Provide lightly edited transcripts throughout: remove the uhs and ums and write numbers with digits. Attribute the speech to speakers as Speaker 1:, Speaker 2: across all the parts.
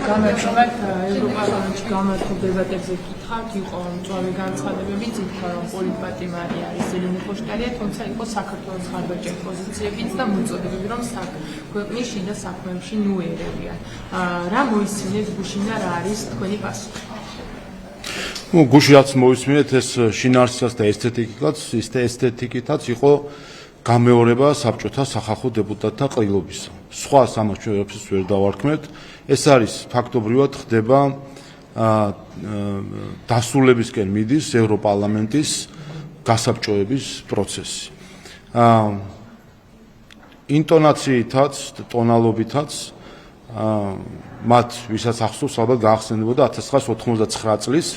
Speaker 1: გამარჯობა მათ ევროპარლამენტში გამართულ დებატებზე გითხართ, იყო მწვავე განცხადებები, თვითონ რომ პოლიტპატიმარი არის ელენე ხოშტარია, თუმცა იყო საქართველოს ხარდაჭერ პოზიციებიც და მოწოდებები, რომ ქვეყნის შიდა საქმეებში ნუერებია. რა მოისმინეთ გუშინ და რა არის თქვენი პასუხი?
Speaker 2: გუში რაც მოისმინეთ ეს შინაარსისაც და ესთეტიკითაც იყო გამეორება საბჭოთა სახალხო დეპუტატთა ყრილობისა. სხვა ამას ჩვენ ვერაფერს ვერ დავარქმევთ. ეს არის ფაქტობრივად ხდება დასრულებისკენ მიდის ევროპარლამენტის გასაბჭოების პროცესი. ინტონაციითაც, ტონალობითაც მათ ვისაც ახსოვს ალბათ გაახსენებოდა 1999 წლის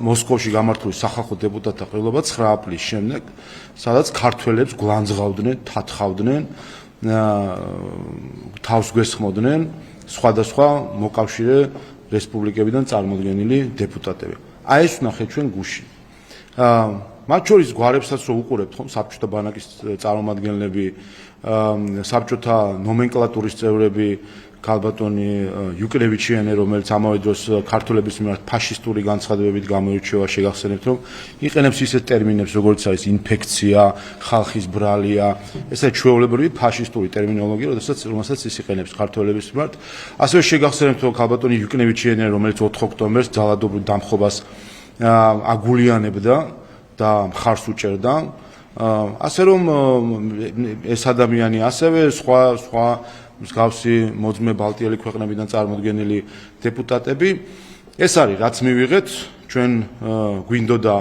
Speaker 2: მოსკოვში გამართული სახალხო დეპუტატთა ყრილობა 9 აპრილის შემდეგ, სადაც ქართველებს გლანძღავდნენ, თათხავდნენ, თავს გვესხმოდნენ სხვადასხვა მოკავშირე რესპუბლიკებიდან წარმოდგენილი დეპუტატები. აი ეს ვნახეთ ჩვენ გუშინ. მათ შორის გვარებსაც რო უყურებთ ხომ საბჭოთა ბანაკის წარმომადგენლები, საბჭოთა ნომენკლატურის წევრები, ქალბატონი იუკნევიჩიანი, რომელიც ამავე დროს ქართველების მიმართ ფაშისტური განცხადებებით გამოირჩევა, შეგახსენებთ, რომ იყენებს ისეთ ტერმინებს, როგორც არის ინფექცია, ხალხის ბრალია, ესა ჩვეულებრივი ფაშისტური ტერმინოლოგია, რომელსაც ის იყენებს ქართველების მიმართ. ასევე შეგახსენებთ, რომ ქალბატონი იუკნევიჩიანი, რომელიც 4 ოქტომბერს ძალადობრივ დამხობას აგულიანებდა და მხარს უჭერდა, ასე რომ ეს ადამიანი ასევე სხვა მსგავსი მოძმე ბალტიელი ქვეყნებიდან წარმოდგენილი დეპუტატები. ეს არის რაც მივიღეთ ჩვენ გვინდოდა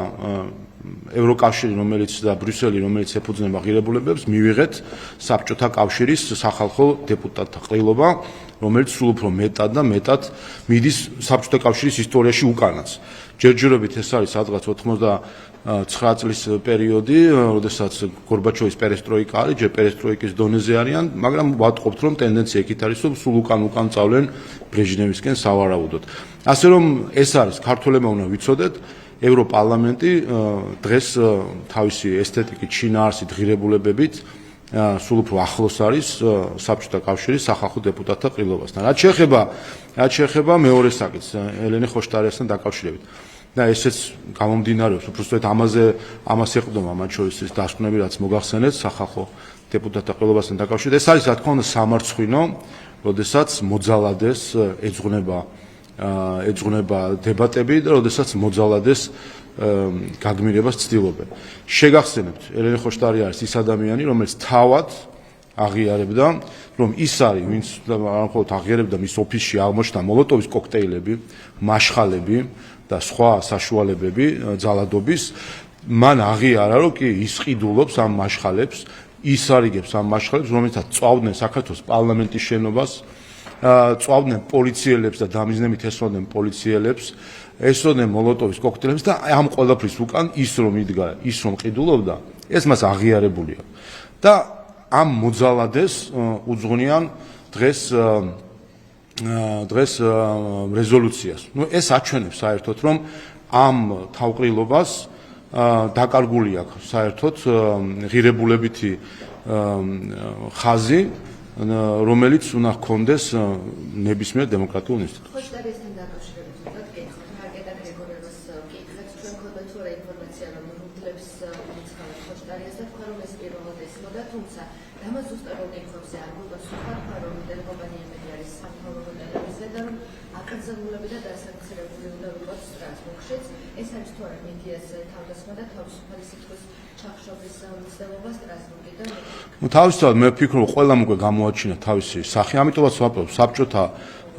Speaker 2: ევროკავშირი, რომელიც და ბრიუსელი, რომელიც ეფუძნება ღირებულებებს, მივიღეთ საბჭოთა კავშირის სახალხო დეპუტატთა ყრილობა, რომელიც სულ უფრო მეტად და მეტად მიდის საბჭოთა კავშირის ისტორიაში უკანაც. ჯერჯერობით ეს არის სადღაც 99 წლის პერიოდი, როდესაც გორბაჩოვის პერესტროიკა არის, ჯერ პერესტროიკის დონეზე არიან, მაგრამ ვატყობთ, რომ ტენდენცია იქით არის, რომ სულ უკან წავლენ ბრეჟნევისკენ სავარაუდოდ. ასე რომ ეს არის ქართველებმა უნდა ვიცოდეთ, ევროპარლამენტი დღეს თავისი ესთეტიკით, შინაარსით, ღირებულებებით სულ უფრო ახლოს არის საბჭოთა კავშირის სახალხო დეპუტატთა ყრილობასთან. რაც შეეხება მეორე საკითხს, ელენე ხოშტარიასთან დაკავშირებით. და ესეც გამომდინარეობს, უბრალოდ ამას ეყრდნობა მათ შორის ის დასკვნები, რაც მოგახსენეთ სახალხო დეპუტატთა ყრილობასთან დაკავშირებით. ეს არის რა თქმა უნდა სამარცხვინო, როდესაც მოძალადეს ეძღვნება დებატები და როდესაც მოძალადეს გაგმირებას ცდილობენ. შეგახსენებთ, ელენე ხოშტარია არის ის ადამიანი, რომელიც თავად აღიარებდა, რომ ის არის, ვინც არამხოლოდ აღიარებდა, მის ოფისში აღმოჩნდა მოლოტოვის კოქტეილები, მაშხალები და სხვა საშუალებები ძალადობის, მან აღიარა, რომ კი ის ყიდულობს ამ მაშხალებს, ისარიგებს ამ მაშხალებს, რომელთაც წვავდნენ საქართველოს პარლამენტის შენობას, წვავდნენ პოლიციელებს და დამიზნებით ესვდნენ პოლიციელებს, ესვდნენ მოლოტოვის კოქტეილებს და ამ ყველაფრის უკან ის რომ იდგა, ის რომ ყიდულობდა, ეს მას აღიარებული აქვს. და ამ მოძალადეს უძღვნიან დღეს რეზოლუციას. ეს აჩვენებს საერთოდ, რომ ამ თავყრილობას დაკარგული აქვს საერთოდ ღირებულებითი ხაზი, რომელიც უნდა ჰქონდეს ნებისმიერ დემოკრატიულ ინსტიტუტში.
Speaker 3: ხოშტარიასთან დაკავშირებით ვთქვათ, კითხოთ, მარკეტა გრიგორევას კითხეთ, ჩვენ ქონდა თუ რა ინფორმაცია, რომ რუდლებს მიცხავთ ხოშტარიას და თქვა, რომ ეს პირველად ესმოდა, თუმცა ამას ზუსტად რომ იქნებს არ გულისხმობ, რომ ტელეკომპანიები არის სამთავრობო ტელევიზია და რომ აკრძალულები და დასახელებული უნდა ვიყოს სტრასბურგშიც. ეს არის თუ არა მედიას თავდასხმა და თავისუფალი სიტყვის ჩახშობის მცდელობა სტრასბურგიდან.
Speaker 2: თავისთავად მე ვფიქრობ, ყველამ უკვე გამოაჩინა თავისი სახე, ამიტომაც ვაპარებ საბჭოთა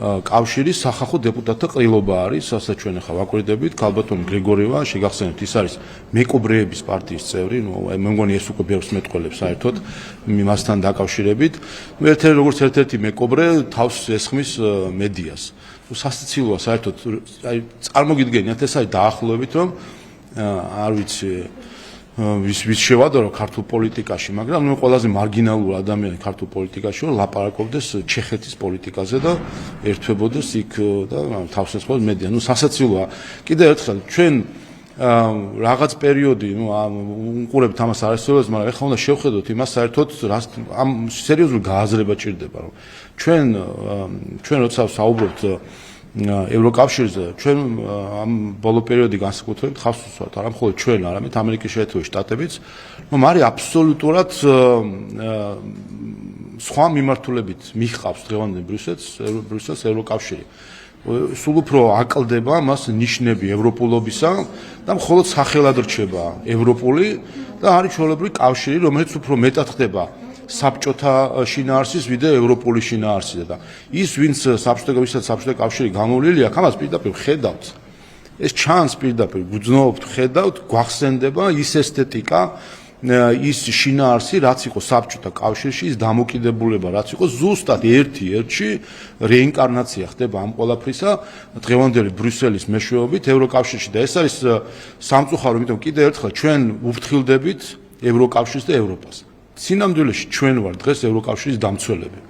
Speaker 2: კავშირის სახალხო დეპუტატთა ყრილობა არის, რასაც ჩვენ ახლა ვაკვირდებით, ქალბატონი გრიგორევა, შეგახსენებთ, ის არის მეკობრეების პარტიის წევრი, მე მგონი ეს უკვე ბევრს მეტყველებს საერთოდ მასთან დაკავშირებით. როგორც ერთ-ერთი მეკობრე თავს ესხმის მედიას. სასაცილოა საერთოდ, აი წარმოგიდგენიათ, ეს არის დაახლოებით, რომ არ ვიცი ვის შევადარო ქართულ პოლიტიკაში, მაგრამ ნუ ყველაზე მარგინალური ადამიანი ქართულ პოლიტიკაში, რომ ლაპარაკობდეს ჩეხეთის პოლიტიკაზე და ერთვებოდეს იქ და თავს ესხმოს მედია. ნუ სასაცილოა. კიდევ ერთხელ ჩვენ რაღაც პერიოდი, ნუ უყურებთ ამას არასწორებს, მაგრამ ეხლა უნდა შევხედოთ იმას საერთოდ ამ სერიოზული გააზრება ჭირდება, რომ ჩვენ როცა საუბრობთ ევროკავშირზე ჩვენ ამ ბოლო პერიოდი განსაკუთრებით ხავს ვსვათ, არა მხოლოდ ჩვენ, არამედ ამერიკის შეერთებული შტატებიც, რომ არის აბსოლუტურად სხვა მიმართულებით მიჰყავს დღევანდელ ბრიუსელს ევროკავშირი. სულ უფრო აკლდება მას ნიშნები ევროპულობისა და მხოლოდ სახელად რჩება ევროპული და არის ჩვეულებრივი კავშირი, რომელიც უფრო მეტად ხდება საბჭოთა შინაარსის ვიდრე ევროპული შინაარსის და ის ვინც საბჭოთა კავშირი გამოვლილი აქვს, ამას პირდაპირ ხედავთ. ეს ჩანს პირდაპირ გძნობთ, ხედავთ, გვახსენდება ის ესთეტიკა, ის შინაარსი, რაც იყო საბჭოთა კავშირში, ის დამოკიდებულება, რაც იყო ზუსტად ერთ-ერთი რეინკარნაცია ხდება ამ ყველაფრისა დღევანდელი ბრიუსელის მეშვეობით ევროკავშირში და ეს არის სამწუხარო, იმიტომ კიდევ ერთხელ ჩვენ უფრთხილდებით ევროკავშირს და ევროპას. სინამდვილეში ჩვენ ვართ დღეს ევროკავშირის დამცველები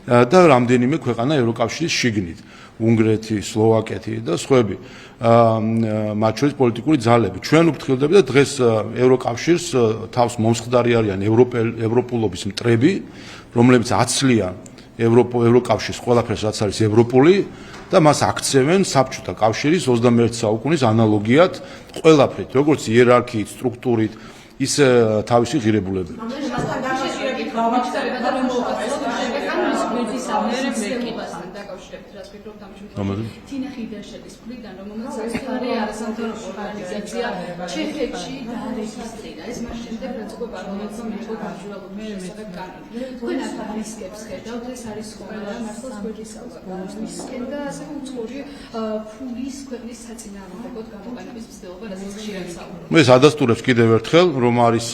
Speaker 2: და რამდენიმე ქვეყანა ევროკავშირის შიგნით, უნგრეთი, სლოვაკეთი და სხვები, მათ შორის პოლიტიკური ძალები. ჩვენ უფრთხილდებით და დღეს ევროკავშირს თავს მომსხდარი არიან ევროპულობის მტრები, რომლებიც აცლიან ევროკავშირის ყველაფერს, რაც არის ევროპული და მას აქცევენ საბჭოთა კავშირის 21 საუკუნის ანალოგიად ყველაფრით, როგორც იერარქიით, სტრუქტურით, ისე თავისი ღირებულებებით.
Speaker 4: თინა ხიდაშელის მხრიდან, რომელსაც საკუთარი არასამთავრობო ორგანიზაცია ჩეხეთში დაარეგისტრირა. ეს მას შემდეგ რაც უკვე პარლამენტმა მიიღო გამჭვირვალობის შესახებ კანონი. თქვენ აქ რისკებს ხედავთ, ეს არის ყველა მართლაც გვერდისავლა და ასევე უცხოური ფულის ქვეყნის საწინააღმდეგოდ გამოყენების მცდელობა, რასაც ხშირად საუბრობთ.
Speaker 2: ეს ადასტურებს კიდევ ერთხელ, რომ არის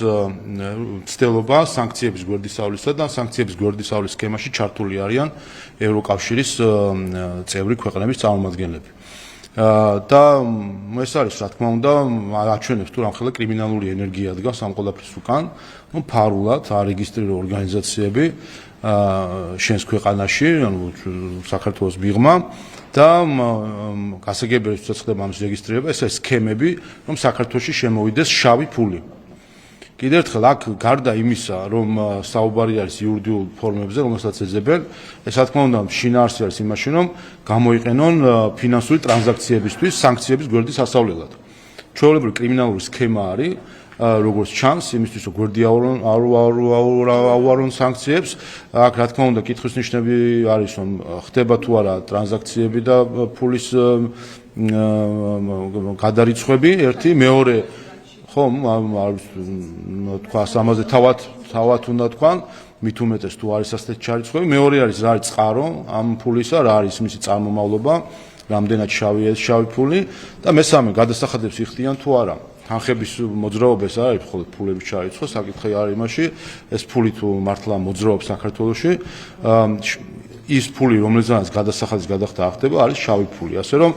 Speaker 2: მცდელობა სანქციების გვერდისავლისა და სანქციების გვერდისავლის სქემაში ჩართული არიან ევროკავშირის წევრი ქვეყნების წარმომადგენლები. და ეს არის, რა თქმა უნდა, აჩვენებს თუ რამხელა კრიმინალური ენერგია დგას ამ ყველაფრის უკან, ფარულად არეგისტრირებული ორგანიზაციები შენს ქვეყანაში, ანუ საქართველოს მიღმა და გასაგებია როცა ხდება ამის რეგისტრირება, ეს არის სქემები, რომ საქართველოში შემოვიდეს შავი ფული. კიდევ ერთხელ აქ გარდა იმისა, რომ საუბარი არის იურიდიულ ფორმებზე, რომელსაც ეძებენ, ეს რა თქმა უნდა შინაარსი არის იმაში, რომ გამოიყენონ ფინანსური ტრანზაქციებისთვის სანქციების გვერდის ასავლელად. ჩვეულებრივი კრიმინალური სქემა არის, როგორც ჩანს, იმისთვის რომ გვერდი აუარონ სანქციებს, აქ რა თქმა უნდა კითხვის ნიშნები არის, რომ ხდება თუ არა ტრანზაქციები და ფულის გადარიცხვები, ერთი, მეორე ხომ თქვა ამაზე თავად უნდა თქვან, მით უმეტეს თუ არის ასეთი ჩარიცხვები, მეორე არის რა არის წყარო ამ ფულისა, რა არის მისი წარმომავლობა, რამდენად შავია ეს შავი ფული და მესამე გადასახადებს იხდიან თუ არა. თანხების მოძრაობა ეს არის მხოლოდ ფულების ჩარიცხვა, საკითხი არის იმაში, ეს ფული თუ მართლა მოძრაობს საქართველოში, ის ფული, რომელზეც გადასახადის გადახდა ხდება, არის შავი ფული. ასე რომ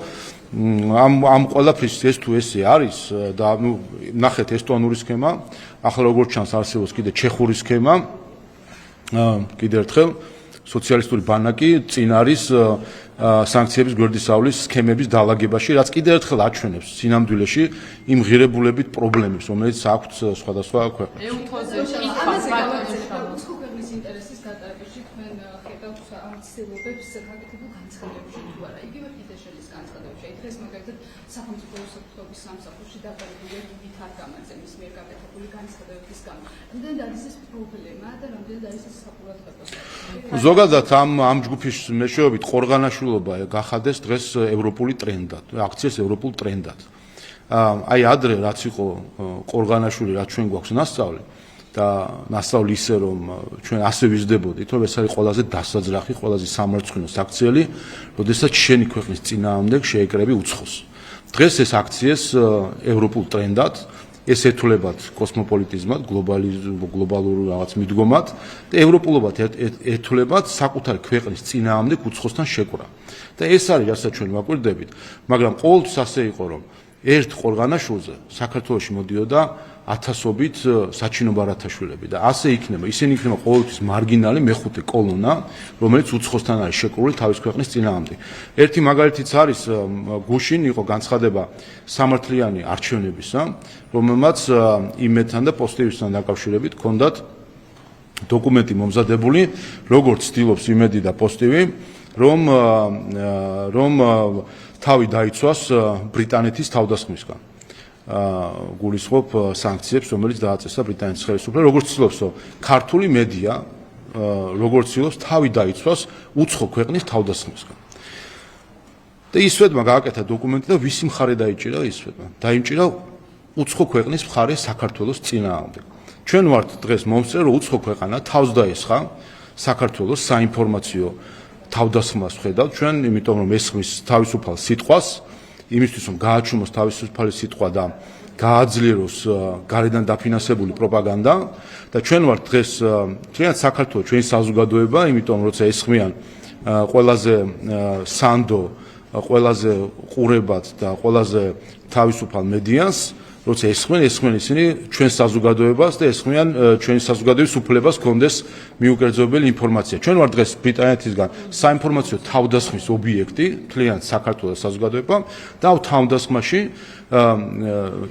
Speaker 2: ამ ყველაფრის ეს თუ ესე არის და ნახეთ ესტონური სქემა, ახლა როგორც ჩანს არსებობს კიდე ჩეხური სქემა, კიდევ ერთხელ სოციალისტური ბანაკი წინ არის სანქციების გვერდისავლის სქემების დაალაგებაში, რაც კიდევ ერთხელ აჩვენებს სინამდვილეში იმ ღირებულებით პრობლემებს, რომელიც აქვთ სხვადასხვა ქვეყნებს.
Speaker 4: ქვეყნის ინტერესის გატარებაში თქვენ ხედავთ ამ ცდილობებს გაკეთებულ განცხადებებში თუ არა. იგივე ფიდეშელის განცხადებებში, ეს მაგალითად სახელმწიფო უსაფრთხოების სამსახურში დაკავებული დიდ არგამანძემის მიერ გაკეთებული განცხადებების გამო. რამდენად არის ეს პრობლემა და რამდენად არის ეს საყურადღებო?
Speaker 2: ზოგადად ამ ჯგუფის მეშვეობით ყორღანაშვილობა გახადეს დღეს ევროპული ტრენდად, აქციეს ევროპულ ტრენდად. აი ადრე რაც იყო ყორღანაშვილი, რაც ჩვენ გვაქვს ნასწავლი და ნასწავლი ისე რომ ჩვენ ასე ვიზრდებოდით, რომ ეს არის ყველაზე დასაძრახი, ყველაზე სამარცხვინო აქციელი, როდესაც შენი ქვეყნის წინააღმდეგ შეეკრები უცხოს. დღეს ეს აქციეს ევროპულ ტრენდად, ეს ეთულებათ კოსმოპოლიტიზმად, გლობალურ რაღაც მიდგომად და ევროპულობად ეთულებათ საკუთარი ქვეყნის წინააღმდეგ უცხოსთან შეკვრა. და ეს არის, რასაც ჩვენ ვაკვირდებით, მაგრამ ყოველთვის ასე იყო, რომ ერთ ყორღანაშვილზე საქართველოში მოდიოდა ათასობით საჩინო ბარათაშვილები და ასე იქნება, ისინი იქნება ყოველთვის მარგინალი მეხუთე კოლონა, რომელიც უცხოსთან არის შეკრული თავის ქვეყნის წინააღმდეგ. ერთი მაგალითიც არის, გუშინ იყო განცხადება სამართლიანი არჩევნებისა, რომელმაც იმედთან და პოზიტივისთან დაკავშირებით ჰქონდათ დოკუმენტი მომზადებული, როგორც ცდილობს იმედი და პოზიტივი რომ თავი დაიცვას ბრიტანეთის თავდასხმისგან. გულისხმობ სანქციებს, რომელიც დააწესა ბრიტანეთის ხელისუფლება, როგორც ცდილობს ქართული მედია, როგორც ცდილობს თავი დაიცვას უცხო ქვეყნის თავდასხმისგან. და ისვედმა გააკეთა დოკუმენტი და ვისი მხარე დაიჭირა ისვედმა? დაიმჭირა უცხო ქვეყნის მხარე საქართველოს წინააღმდეგ. ჩვენ ვართ დღეს მომსწრე, რომ უცხო ქვეყანა თავს დაესხა საქართველოს საინფორმაციო თავდასხმას ხედავთ ჩვენ, იმიტომ რომ ესხმის თავისუფალ სიტყვას, იმისთვის რომ გააჩუმოს თავისუფალი სიტყვა და გააძლიეროს გარედან დაფინანსებული პროპაგანდა და ჩვენ ვართ დღეს მთლიანად საქართველოს ჩვენი საზოგადოება, იმიტომ რომ როცა ესხმიან ყველაზე სანდო, ყველაზე ყურებად და ყველაზე თავისუფალ მედიას, როცა ესხმენ ისინი ჩვენ საზოგადოებას და ესხმიან ჩვენი საზოგადოების უფლებას გქონდეს მიუკერძოებელი ინფორმაცია. ჩვენ ვართ დღეს ბრიტანეთისგან საინფორმაციო თავდასხმის ობიექტი, მთლიანად საქართველოს საზოგადოება და თავდასხმაში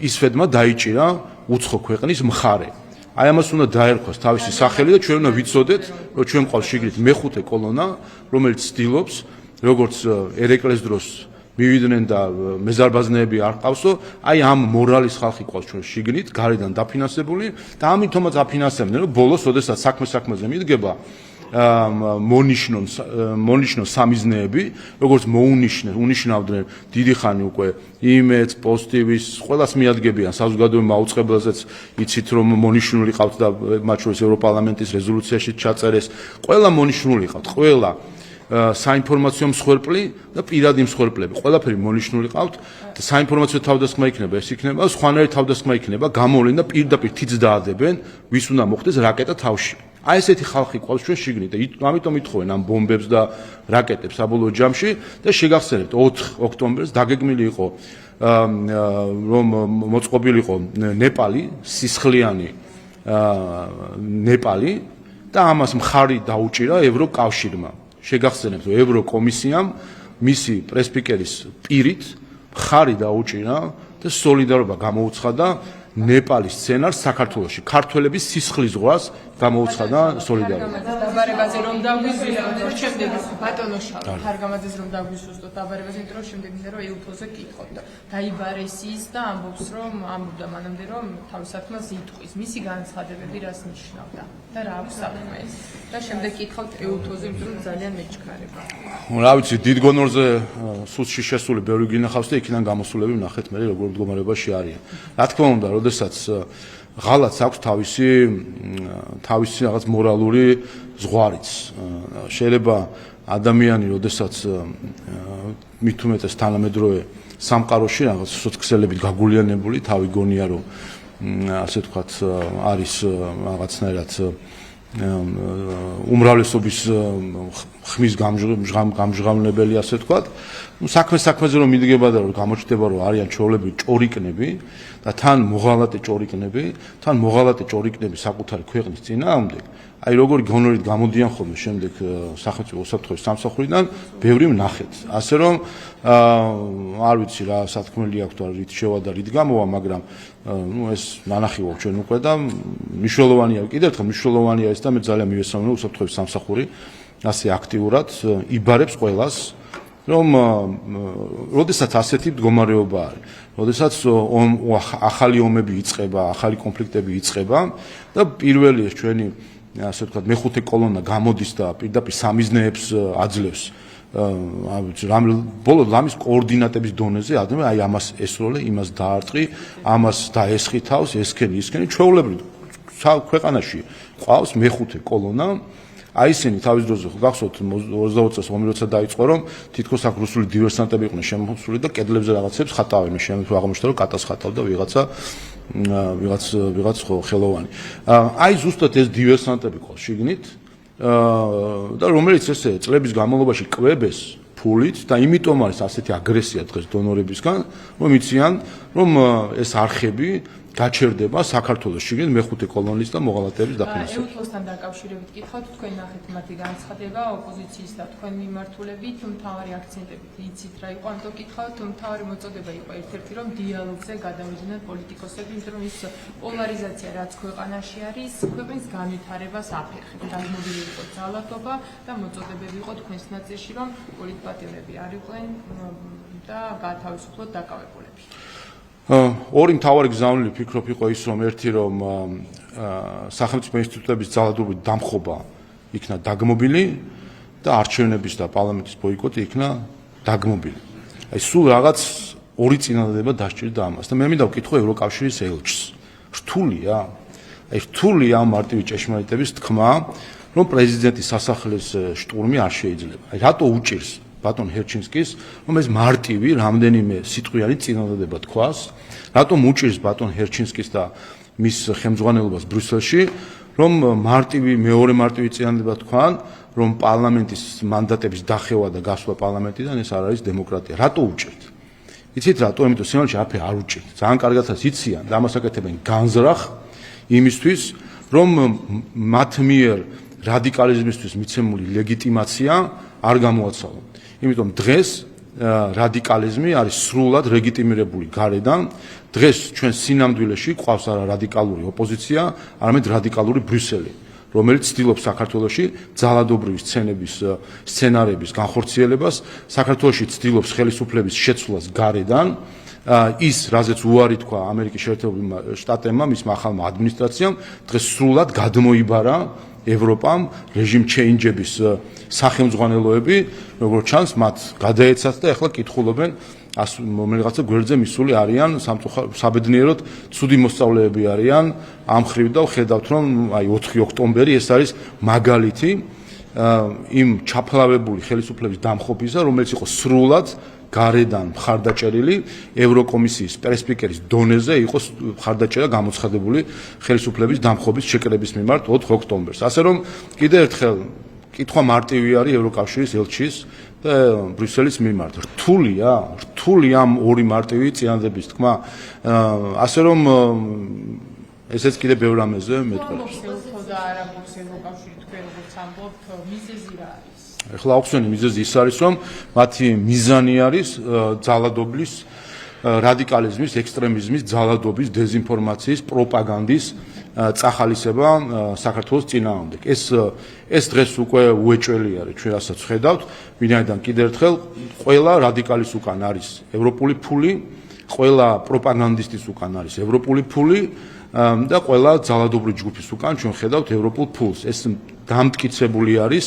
Speaker 2: ისვედმა დაიჭირა უცხო ქვეყნის მხარე. აი ამას უნდა დაერქვას თავისი სახელი და ჩვენ უნდა ვიცოდეთ, რომ ჩვენ ყავს შიგნით მეხუთე კოლონა, რომელიც ცდილობს როგორც ერეკლეს დროს მივიდნენ და მეზარბაზნეები არ ყავსო, აი ამ მორალის ხალხი ყავს ჩვენ შიგნით, გარედან დაფინანსებული და ამიტომაც აფინანსებდნენ, რომ ბოლოს, ოდესაც საქმეზე მიდგება, მონიშნონ სამიზნეები, როგორც უნიშნავდნენ დიდი ხანი უკვე იმედს, პოსტივის, ყველას მიადგებიან საზოგადოებრივ მაუწყებლაზეც იცით რომ მონიშნული ყავთ და მათ შორის ევროპარლამენტის რეზოლუციაში ჩაწერეს, ყველა მონიშნული ყავთ, ყველა საინფორმაციო მსხვერპლი და პირადი მსხვერპლები, ყველაფერი მონიშნული ყავთ და საინფორმაციო თავდასხმა იქნება, ეს იქნება, სხვანაირი თავდასხმა იქნება, გამოვლენ და პირდაპირ თითს დაადებენ, ვის უნდა მოხდეს რაკეტა თავში. აი ესეთი ხალხი ყავს ჩვენ შიგნით და ამიტომ ითხოვენ ამ ბომბებს და რაკეტებს საბოლოო ჯამში და შეგახსენებთ 4 ოქტომბერს დაგეგმილი იყო რომ მოწყობილიყო ნეპალი, სისხლიანი ნეპალი და ამას მხარი დაუჭირა ევროკავშირმა. შეგახსენებთ, რომ ევროკომისიამ მისი პრესპიკერის პირით მხარი დაუჭირა და სოლიდარობა გამოუცხადა ნეპალის სცენარს საქართველოში. ქართველების სისხლის ზღვას გამოუცხადა სოლიდარობა.
Speaker 1: დაბარებაზე რომ დაგვიზუსტოთ, შემდეგ ბატონო ხარგამაძეს რომ დაგვიზუსტოთ დაბარებაზე, იმიტომ რომ შემდეგ მინდა რომ ეუთოზე კითხოთ და დაიბარეს ის და ამბობს რომ ამბობდა მანამდე რომ თავის საქმეს იტყვის. მისი განცხადებები რას ნიშნავდა და რა აქვს საქმე ეს. და შემდეგ კითხავთ ეუთოზე, იმიტომ რომ ძალიან მეჩქარება.
Speaker 2: რა ვიცი, დიდ გონორზე სუსში შესული ბევრი გინახავს და იქიდან გამოსულები ვნახეთ მე როგორ მდგომარეობაში არიან. რა თქმა უნდა, როდესაც ღალატს აქვს თავისი რაღაც მორალური ზღვარიც. შეიძლება ადამიანი, როდესაც მით უმეტეს თანამედროვე სამყაროში რაღაც სოციალებით გაგულიანებული, თავი გონია რომ ასე ვთქვათ არის რაღაცნაირად უმრავლესობის ხმის გამჟღავნებელი, ასე ვთქვათ. საქმეზე რომ მიდგება და რომ გამოჩნდება რომ არიან ჩვეულებრივი ჭორიკნები და თან მოღალატე ჭორიკნები საკუთარი ქვეყნის წინააღმდეგ, აი როგორი გონორით გამოდიან ხოლმე შემდეგ სახელმწიფო უსაფრთხოების სამსახურიდან, ბევრი ვნახეთ. ასე რომ არ ვიცი რა სათქმელი აქვს თუ რით შევა და რით გამოვა, მაგრამ ეს ნანახი ვაქვს ჩვენ უკვე და მნიშვნელოვანია, კიდევ ერთხელ მნიშვნელოვანია ეს და მე ძალიან მივესალმე რომ უსაფრთხოების სამსახური ასე აქტიურად იბარებს ყველას, რომ როდესაც ასეთი მდგომარეობა არის, როდესაც ახალი ომები იწყება, ახალი კონფლიქტები იწყება და პირველი ეს ჩვენი ასე ვთქვათ მეხუთე კოლონა გამოდის და პირდაპირ სამიზნეებს აძლევს ბოლო ლამის კოორდინატების დონეზე, აი ამას ესროლე, იმას დაარტყი, ამას დაესხი თავს, ესქენი, ჩვეულებრივ ქვეყანაში ყავს მეხუთე კოლონა. აი ისინი თავის დროზე გახსოვთ 22 წელს ომი როცა დაიწყო, რომ თითქოს აქ რუსული დივერსანტები იყვნენ შემოსული და კედლებზე რაღაცებს ხატავენ, შემოთვე აღმოჩნდა რომ კატას ხატავდა ვიღაც ხელოვანი. აი ზუსტად ეს დივერსანტები ყავს შიგნით და რომელიც ესე წლების განმავლობაში კვებეს ფულით და იმიტომ არის ასეთი აგრესია დღეს დონორებისგან, რომ იციან, რომ ეს არხები გაჩერდება საქართველოს შიგნით მეხუთე კოლონის და მოღალატეების დაფინანსება.
Speaker 1: ეუთლოსთან დაკავშირებით კითხავთ, თქვენ ნახეთ მათი განცხადება ოპოზიციის და თქვენ მიმართულებით, მთავარი აქცენტებით იცით რა იყო, ამიტომ კითხავთ, მთავარი მოწოდება იყო ერთ-ერთი, რომ დიალოგზე გადავიდნენ პოლიტიკოსები, იმიტომ რომ ის პოლარიზაცია, რაც ქვეყანაში არის, ქვეყნის განვითარებას აფერხებს. დაგმობილი იყო ძალადობა და მოწოდებები იყო თქვენს ნაწილში, რომ პოლიტპატიმრები არ იყვნენ და გაათავისუფლოთ დაკავებულები.
Speaker 2: ორი მთავარი გზავნილი ფიქრობ იყო ის, რომ ერთი რომ სახელმწიფო ინსტიტუტების ძალადობრივი დამხობა იქნა დაგმობილი და არჩევნების და პარლამენტის ბოიკოტი იქნა დაგმობილი. აი სულ რაღაც ორი წინადადება დასჭირდა ამას და მე მინდა ვკითხო ევროკავშირის ელჩს. რთულია? აი რთულია ამ მარტივი ჭეშმარიტების თქმა, რომ პრეზიდენტის სასახლის შტურმი არ შეიძლება. აი რატო უჭირს ბატონ ჰერჩინსკის, რომ ეს მარტივი რამდენიმე სიტყვიანი წინადადება თქვას, რატომ უჭირს ბატონ ჰერჩინსკის და მის ხელმძღვანელობას ბრიუსელში, რომ მეორე მარტივი წინადადება თქვან, რომ პარლამენტის მანდატების დახევა და გასვლა პარლამენტიდან ეს არ არის დემოკრატია. რატო უჭირთ? იცით რატო? იმიტომ სინამდვილეში არაფერი არ უჭირთ. ძალიან კარგადაც იციან და ამას აკეთებენ განზრახ იმისთვის, რომ მათ მიერ რადიკალიზმისთვის მიცემული ლეგიტიმაცია არ გამოაცალონ. იმიტომ დღეს რადიკალიზმი არის სრულად ლეგიტიმირებული გარედან. დღეს ჩვენ სინამდვილეში ყავს არა რადიკალური ოპოზიცია, არამედ რადიკალური ბრიუსელი, რომელიც ცდილობს საქართველოში ძალადობრივი სცენარების განხორციელებას, საქართველოში ცდილობს ხელისუფლების შეცვლას გარედან. ის, რაზეც უარი თქვა ამერიკის შეერთებულმა შტატებმა, მისმა ახალმა ადმინისტრაციამ, დღეს სრულად გადმოიბარა ევროპამ რეჟიმ ჩეინჯების სახელმძღვანელოები, როგორც ჩანს, მათ გადაეცათ და ახლა კითხულობენ რომელიღაცა გვერდზე მისული არიან საბედნიეროდ ცუდი მოსწავლეები არიან ამ ხრივ და ვხედავთ რომ აი 4 ოქტომბერი ეს არის მაგალითი იმ ჩაფლავებული ხელისუფლების დამხობისა, რომელიც იყო სრულად გარედან მხარდაჭერილი ევროკომისიის პრესპიკერის დონეზე იყო მხარდაჭერა გამოცხადებული ხელისუფლების დამხობის შეკრების მიმართ 4 ოქტომბერს. ასე რომ კიდევ ერთხელ კითხვა მარტივი არის ევროკავშირის ელჩის და ბრიუსელის მიმართ. რთულია ამ ორი მარტივი წინადადების თქმა. ასე რომ ესეც კიდევ ბევრ რამეზე მეტყველებს.
Speaker 1: და არა გვაქვს ევროკავშირი თქვენ როგორც ამბობთ, მიზეზი რა არის?
Speaker 2: ახლა აუხსენი მიზეზი ის არის, რომ მათი მიზანი არის ძალადობის, რადიკალიზმის, ექსტრემიზმის, ძალადობის, დეზინფორმაციის, პროპაგანდის წახალისება საქართველოს წინააღმდეგ. ეს დღეს უკვე უეჭველი არის, ჩვენ რასაც ვხედავთ, ვინაიდან კიდევ ერთხელ ყველა რადიკალის უკან არის ევროპული ფული, ყველა პროპაგანდისტის უკან არის ევროპული ფული და ყველა ძალადობრივი ჯგუფის უკან ჩვენ ხედავთ ევროპულ ფულს. ეს დამტკიცებული არის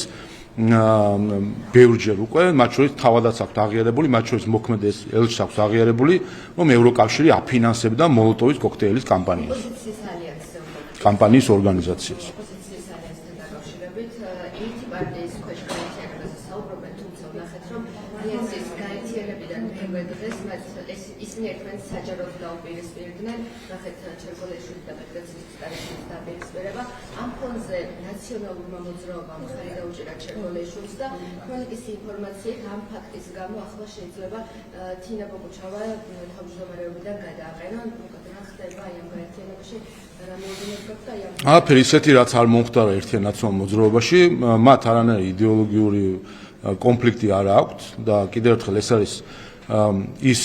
Speaker 2: ბევრჯერ უკვე, მათ შორის თავადაც აქვს აღიარებული, მათ შორის მოქმედ ელჩს აქვს აღიარებული, რომ ევროკავშირი აფინანსებდა მოლოტოვის კოქტეილის კამპანიას. კამპანიის ორგანიზაციას.
Speaker 3: ოპოზიციის ალიანსთან დაკავშირებით ერთი პარტიის ქვეშ გაერთიანებაზე საუბრობენ, თუმცა ვნახეთ, რომ ალიანსის გაერთიანებიდან პირველ დღეს მათ ისინი ერთმანეთს საჯაროდ დაუპირისპირდნენ, ნახეთ ჩერგოლეშვილი და პეტრეცის დაპირისპირება. ამ ფონზე ნაციონალურმა მოძრაობამ ხარი დაუჭირა ჩერგოლეშვილს და ქრონიკის ინფორმაციით ამ ფაქტის გამო ახლა შეიძლება თინა ბოგუჩავა თავმჯდომარეობიდან გადააყენონ. რა ხდება აი ამ გაერთიანებაში?
Speaker 2: არაფერი ისეთი რაც არ მომხდარა ერთიან ნაციონალურ მოძრაობაში, მათ არანაირი იდეოლოგიური კონფლიქტი არ აქვთ და კიდევ ერთხელ ეს არის ის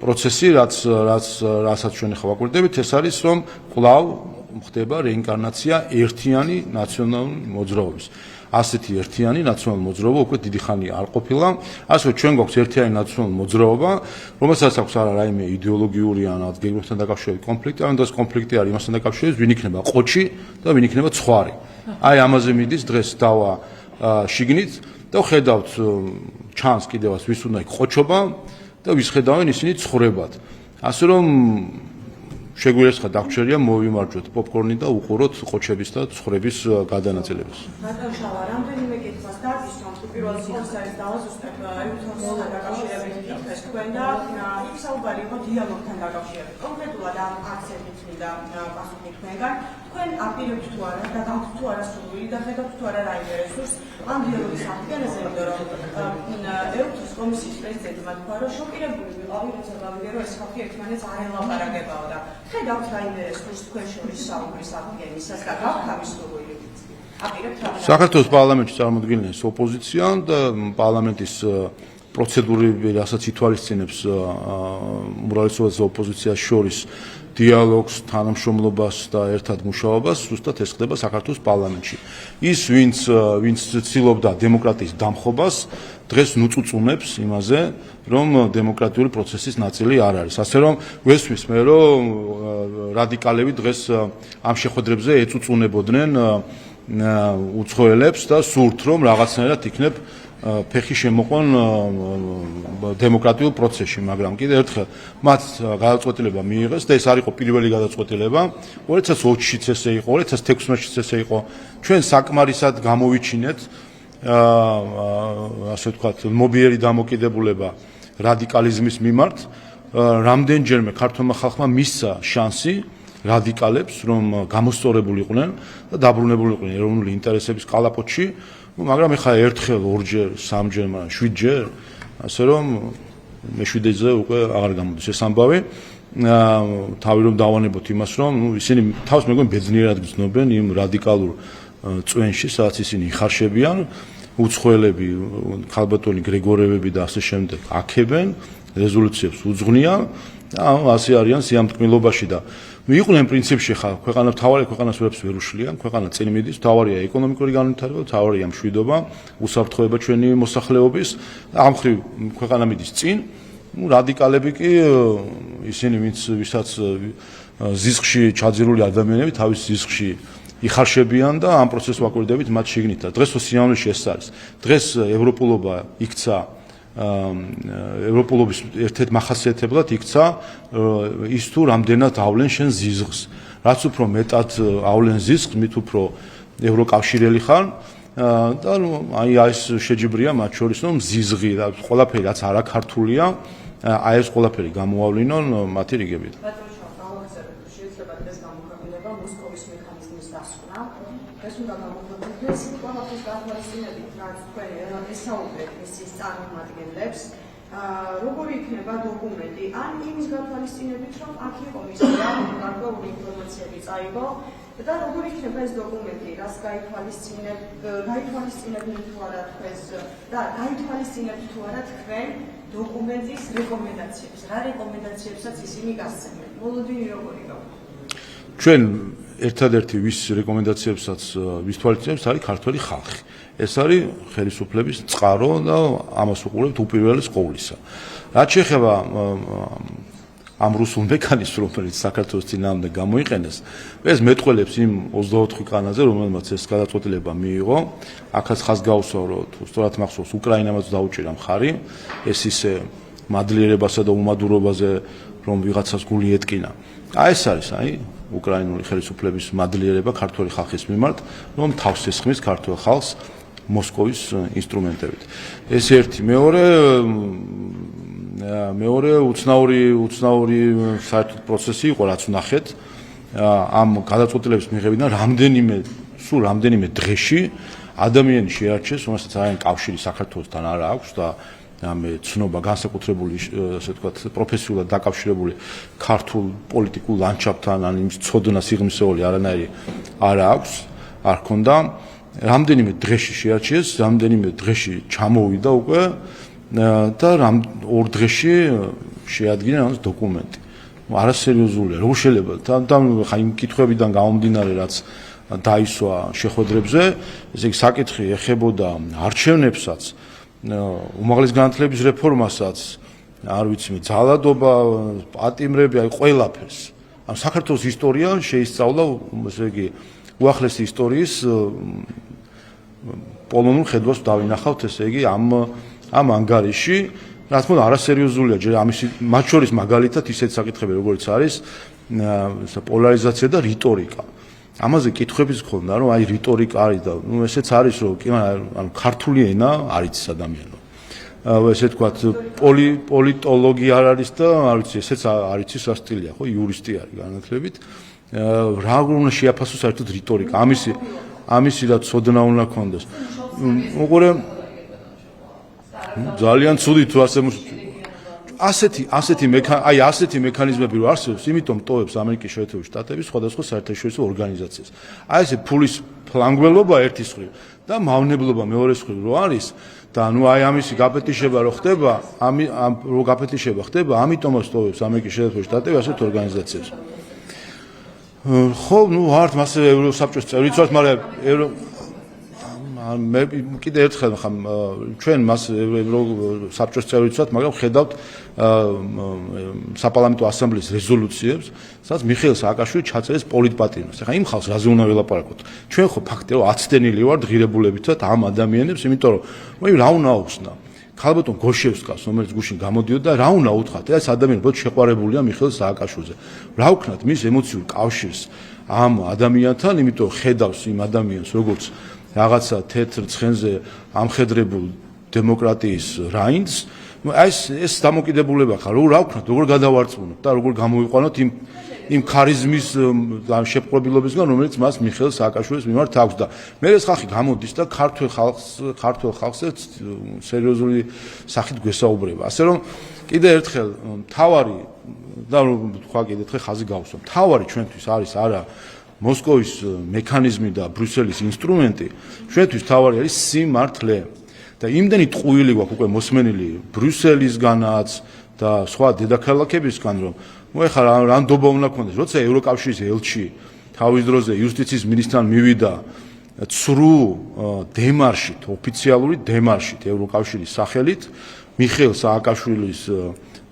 Speaker 2: პროცესი, რასაც ჩვენ ახლა ვაკვირდებით, ეს არის რომ კვლავ ხდება რეინკარნაცია ერთიანი ნაციონალური მოძრაობის. ასეთი ერთიანი ნაციონალური მოძრაობა უკვე დიდი ხანია არ ყოფილა. ასევე ჩვენ გვაქვს ერთიანი ნაციონალური მოძრაობა, რომელსაც აქვს არა რაიმე იდეოლოგიური ან გეგმებთან დაკავშირებული კონფლიქტი, ან ეს კონფლიქტი არის იმასთან დაკავშირებული, ვინ იქნება ყოჩი და ვინ იქნება ცხვარი. აი ამაზე მიდის დღეს დავა შიგნით და ხედავთ ჩანს კიდევაც ვის უნდა იქ ყოჩობა და ვის ხედავენ ისინი ცხრებად. ასე რომ შეგვიძლია დაგვჭერია მოვიმარჯვოთ პოპკორნი და უყუროთ ყოჩების და ცხრების გადანაწილებას.
Speaker 5: გადავშალა რამდენიმე კითხვას დაგისვამ, თუ პირველ სიას არის დავაზუსტებ ევროკავშირთან დაკავშირებით კითხეს თქვენ და იქ საუბარი იყო დიალოგთან დაკავშირებით. კონკრეტულად ამ აქცენტით მინდა პასუხი თქვენგან. თქვენ აპირებთ თუ არა, გადავთ თუ არა სურვილი და ხედავთ თუ არა რაიმე რესურს ამ დიალოგის აღდგენაზე, იმიტომ რომ ევროპის კომისიის პრეზიდენტმა თქვა, რომ შოკირებული ვიყავი, როცა გავიგე, რომ ეს ხალხი ერთმანეთს არ ელაპარაკებაო და ხედავთ რაიმე რესურს თქვენ შორის საუბრის აღდგენისას და გაქვთ ამის სურვილი.
Speaker 2: საქართველოს პარლამენტში წარმოდგენილი ეს ოპოზიცია და პარლამენტის პროცედურები, რასაც ითვალისწინებს უმრავლესობას ოპოზიციას შორის დიალოგს, თანამშრომლობას და ერთად მუშაობას, ზუსტად ეს ხდება საქართველოს პარლამენტში. ის, ვინც ცდილობდა დემოკრატიის დამხობას, დღეს ნუწუწუნებს იმაზე, რომ დემოკრატიული პროცესის ნაწილი არ არის. ასე რომ ვესმის მე, რომ რადიკალები დღეს ამ შეხვედრებზე ეწუწუნებოდნენ უცხოელებს და სურთ, რომ რაღაცნაირად იქნებ ფეხი შემოყვან დემოკრატიულ პროცესში, მაგრამ კიდევ ერთხელ მათ გადაწყვეტილება მიიღეს და ეს არ იყო პირველი გადაწყვეტილება. 2020-შიც ესე იყო, 2016-შიც ესე იყო. ჩვენ საკმარისად გამოვიჩინეთ ასე ვთქვათ, მობიერი დამოკიდებულება რადიკალიზმის მიმართ. რამდენჯერმე ქართულმა ხალხმა მისცა შანსი რადიკალებს, რომ გამოსწორებულიყვნენ და დაბრუნებულიყვნენ ეროვნული ინტერესების კალაპოტში, მაგრამ ეხლა ერთხელ, ორჯერ, სამჯერ, მაგრამ 7ჯერ, ასე რომ მე-7-ზე უკვე აღარ გამოდის ეს ამბავი. თავი რომ დავანებოთ იმას, რომ ისინი თავს მეგონი ბედნიერად გრძნობენ იმ რადიკალურ წვენში, სადაც ისინი იხარშებიან, უცხოელები, ქალბატონი გრიგორევები და ასე შემდეგ აქებენ, რეზოლუციებს უძღვნიან და ასე არიან სიამტკბილობაში და მიყვნენ პრინციპში ხა ქვეყანა მთავარი ქვეყანას ვერაფერს ვერ უშლიან, ქვეყანა წინ მიდის, მთავარია ეკონომიკური განვითარება, მთავარია მშვიდობა, უსაფრთხოება ჩვენი მოსახლეობის, ამ ხრივ ქვეყანა მიდის წინ, რადიკალები კი ისინი ვისაც ზისხში ჩაძირული ადამიანები თავის ზისხში იხარშებიან და ამ პროცესს ვაკვირდებით მათ შიგნით და დღეს სიამოვნებაში ეს არის. დღეს ევროპულობა იქცა ევროპულობის ერთ-ერთ მახასიათებლად იქცა ის თუ რამდენად ავლენ შენ ზიზღს. რაც უფრო მეტად ავლენ ზიზღს, მით უფრო ევროკავშირელი ხარ და აი ეს შეჯიბრია მათ შორის, რომ ზიზღი და ყველაფერი რაც არა ქართულია, აი ეს ყველაფერი გამოავლინონ მათი რიგებით.
Speaker 5: შეიძლება დღეს გამოქვეყნება მოსკოვის მექანიზმის დასკვნა. ეს უნდა გამოქვეყნდეს ყველაფრის გათვალისწინებით, რაც თქვენ ესაუბრეთ მისის წარმომადგენლებს. როგორი იქნება დოკუმენტი? ან იმის გათვალისწინებით, რომ აქ იყო მისი გარკვეული ინფორმაციები წაიღო და როგორი იქნება ეს დოკუმენტი, რას გაითვალისწინებდნენ თუ არა თქვენს და გაითვალისწინებთ თუ არა თქვენ დოკუმენტის რეკომენდაციებს, რა რეკომენდაციებსაც ისინი გასცემენ. მოლოდინი როგორი გაქვს?
Speaker 2: ჩვენ ერთადერთი ვის რეკომენდაციებსაც ვის თვალისწინებს არის ქართველი ხალხი. ეს არის ხელისუფლების წყარო და ამას უყურებთ უპირველეს ყოვლისა. რაც შეეხება ამ რუსულ მექანიზმს, რომელიც საქართველოს წინააღმდეგ გამოიყენეს, ეს მეტყველებს იმ 24 ქვეყანაზე, რომელმაც ეს გადაწყვეტილება მიიღო. აქაც ხაზ გავუსვა, რომ სწორად მახსოვს, უკრაინამაც დაუჭირა მხარი, ეს ისე მადლიერებასა და უმადურობაზე, რომ ვიღაცას გული ეტკინა. ეს არის, უკრაინული ხელისუფლების მადლიერება ქართული ხალხის მიმართ, რომ თავს ესხმის ქართულ ხალხს მოსკოვის ინსტრუმენტებით. ეს ერთი, მეორე უცნაური საერთოდ პროცესი იყო, რაც ვნახეთ ამ გადაწყვეტილების მიღებიდან რამდენიმე დღეში ადამიანი შეარჩეს, რომელსაც არიან კავშირი საქართველოსთან არ აქვს და ამე ცნობა განსაკუთრებული, ასე ვთქვათ, პროფესიულად დაკავშირებული ქართულ პოლიტიკურ ლანდშაფტთან, ან იმის ცოდნა სიღრმისეული არანაირი არ აქვს, არ ქონდა. რამდენიმე დღეში შეარჩიეს, რამდენიმე დღეში ჩამოვიდა უკვე და ორ დღეში შეადგინა ამას დოკუმენტი. არასერიოზულია, როგორ შეიძლება და ხა იმ კითხვებიდან გამომდინარე, რაც დაისვა შეხვედრებზე, ესე იგი საკითხი ეხებოდა არჩევნებსაც, უმაღლეს განათლების რეფორმასაც, არ ვიცი მე, ძალადობა, პატიმრები, აი ყველაფერს. ამ საქართველოს ისტორია შეისწავლა, ესე იგი უახლესი ისტორიის პოლონურ ხედვას დავინახავთ, ესე იგი ამ ანგარიში, რაც მოდი არასერიოზულია, ჯერ ამის მათ შორის მაგალითად ისეთ საკითხები, როგორც არის პოლარიზაცია და რიტორიკა. ამაზე კითხვებიც გქონდა, რომ აი რიტორიკა არის და ესეც არის, რომ ანუ ქართული ენა არ იცის ადამიანო. ესე ვთქვათ, პოლიტოლოგი არ არის და არ ვიცი, ესეც არ იცის რა სტილია, ხო, იურისტი არის განათლებით. რა უნდა შეაფასოს საერთოდ რიტორიკა ამისი რა ცოდნა უნდა ქონდეს უყურე ძალიან ცუდი თუ ასეთი მექანიზმები რო არსებობს, იმიტომ ტოვებს ამერიკის შეერთებული შტატები სხვადასხვა საერთაშორისო ორგანიზაციას. აი ესე ფულის ფლანგველობა ერთის მხრივ და მავნებლობა მეორეს მხრივ რო არის და აი ამისი გაპეტიშება რო ხდება, ამიტომაც ტოვებს ამერიკის შეერთებული შტატები ასეთ ორგანიზაციებს. ხო, ვართ მასე ევროსაბჭოს წევრიც ვართ, მაგრამ მე კიდე ერთხელ ხამ ჩვენ მას საბჭოს წევრიც ვართ, მაგრამ ხედავთ საპარლამენტო ასამბლეის რეზოლუციებს, სადაც მიხეილ სააკაშვილი ჩაწერეს პოლიტპატიმრებს. ეხლა იმ ხალხს რაზე უნდა ველაპარაკოთ? ჩვენ ხო ფაქტია რომ აცდენილი ვართ ღირებულებითაც ამ ადამიანებს, იმიტომ რომ რა უნდა აუხსნა? ქალბატონ გოშევსკას, რომელიც გუშინ გამოდიოდა, რა უნდა უთხრათ? ეს ადამიანი ბოლოს შეყვარებულია მიხეილ სააკაშვილზე. რა ვქნათ მის ემოციურ კავშირს ამ ადამიანთან, იმიტომ ხედავს იმ ადამიანს, როგორც რაღაცა თეთრ ცხენზე ამხედრებულ დემოკრატიის რაინდს, ეს დამოკიდებულება ხარ, რა ვქნათ, როგორ გადავარწმუნოთ და როგორ გამოვიყვანოთ იმ ქარიზმის შეპყრობილობისგან, რომელიც მას მიხეილ სააკაშვილის მიმართ აქვს და მე ეს ხალხი გამოდის და ქართველ ხალხს სერიოზული სახით გვესაუბრება. ასე რომ კიდე ერთხელ თავარი და თქვა კიდე ერთხელ ხაზი გავუსვა. თავარი ჩვენთვის არის არა მოსკოვის მექანიზმი და ბრიუსელის ინსტრუმენტი, ჩვენთვის თავარი არის სიმართლე. და იმდენი ტყუილი გვაქვს უკვე მოსმენილი ბრიუსელისგანაც და სხვა დედაქალაქებისგან, რომ ეხლა რა ნდობა უნდა გქონდეს, როცა ევროკავშირის ელჩი თავის დროზე იუსტიციის მინისტრთან მივიდა ცრუ დემარშით, ოფიციალური დემარშით ევროკავშირის სახელით, მიხეილ სააკაშვილის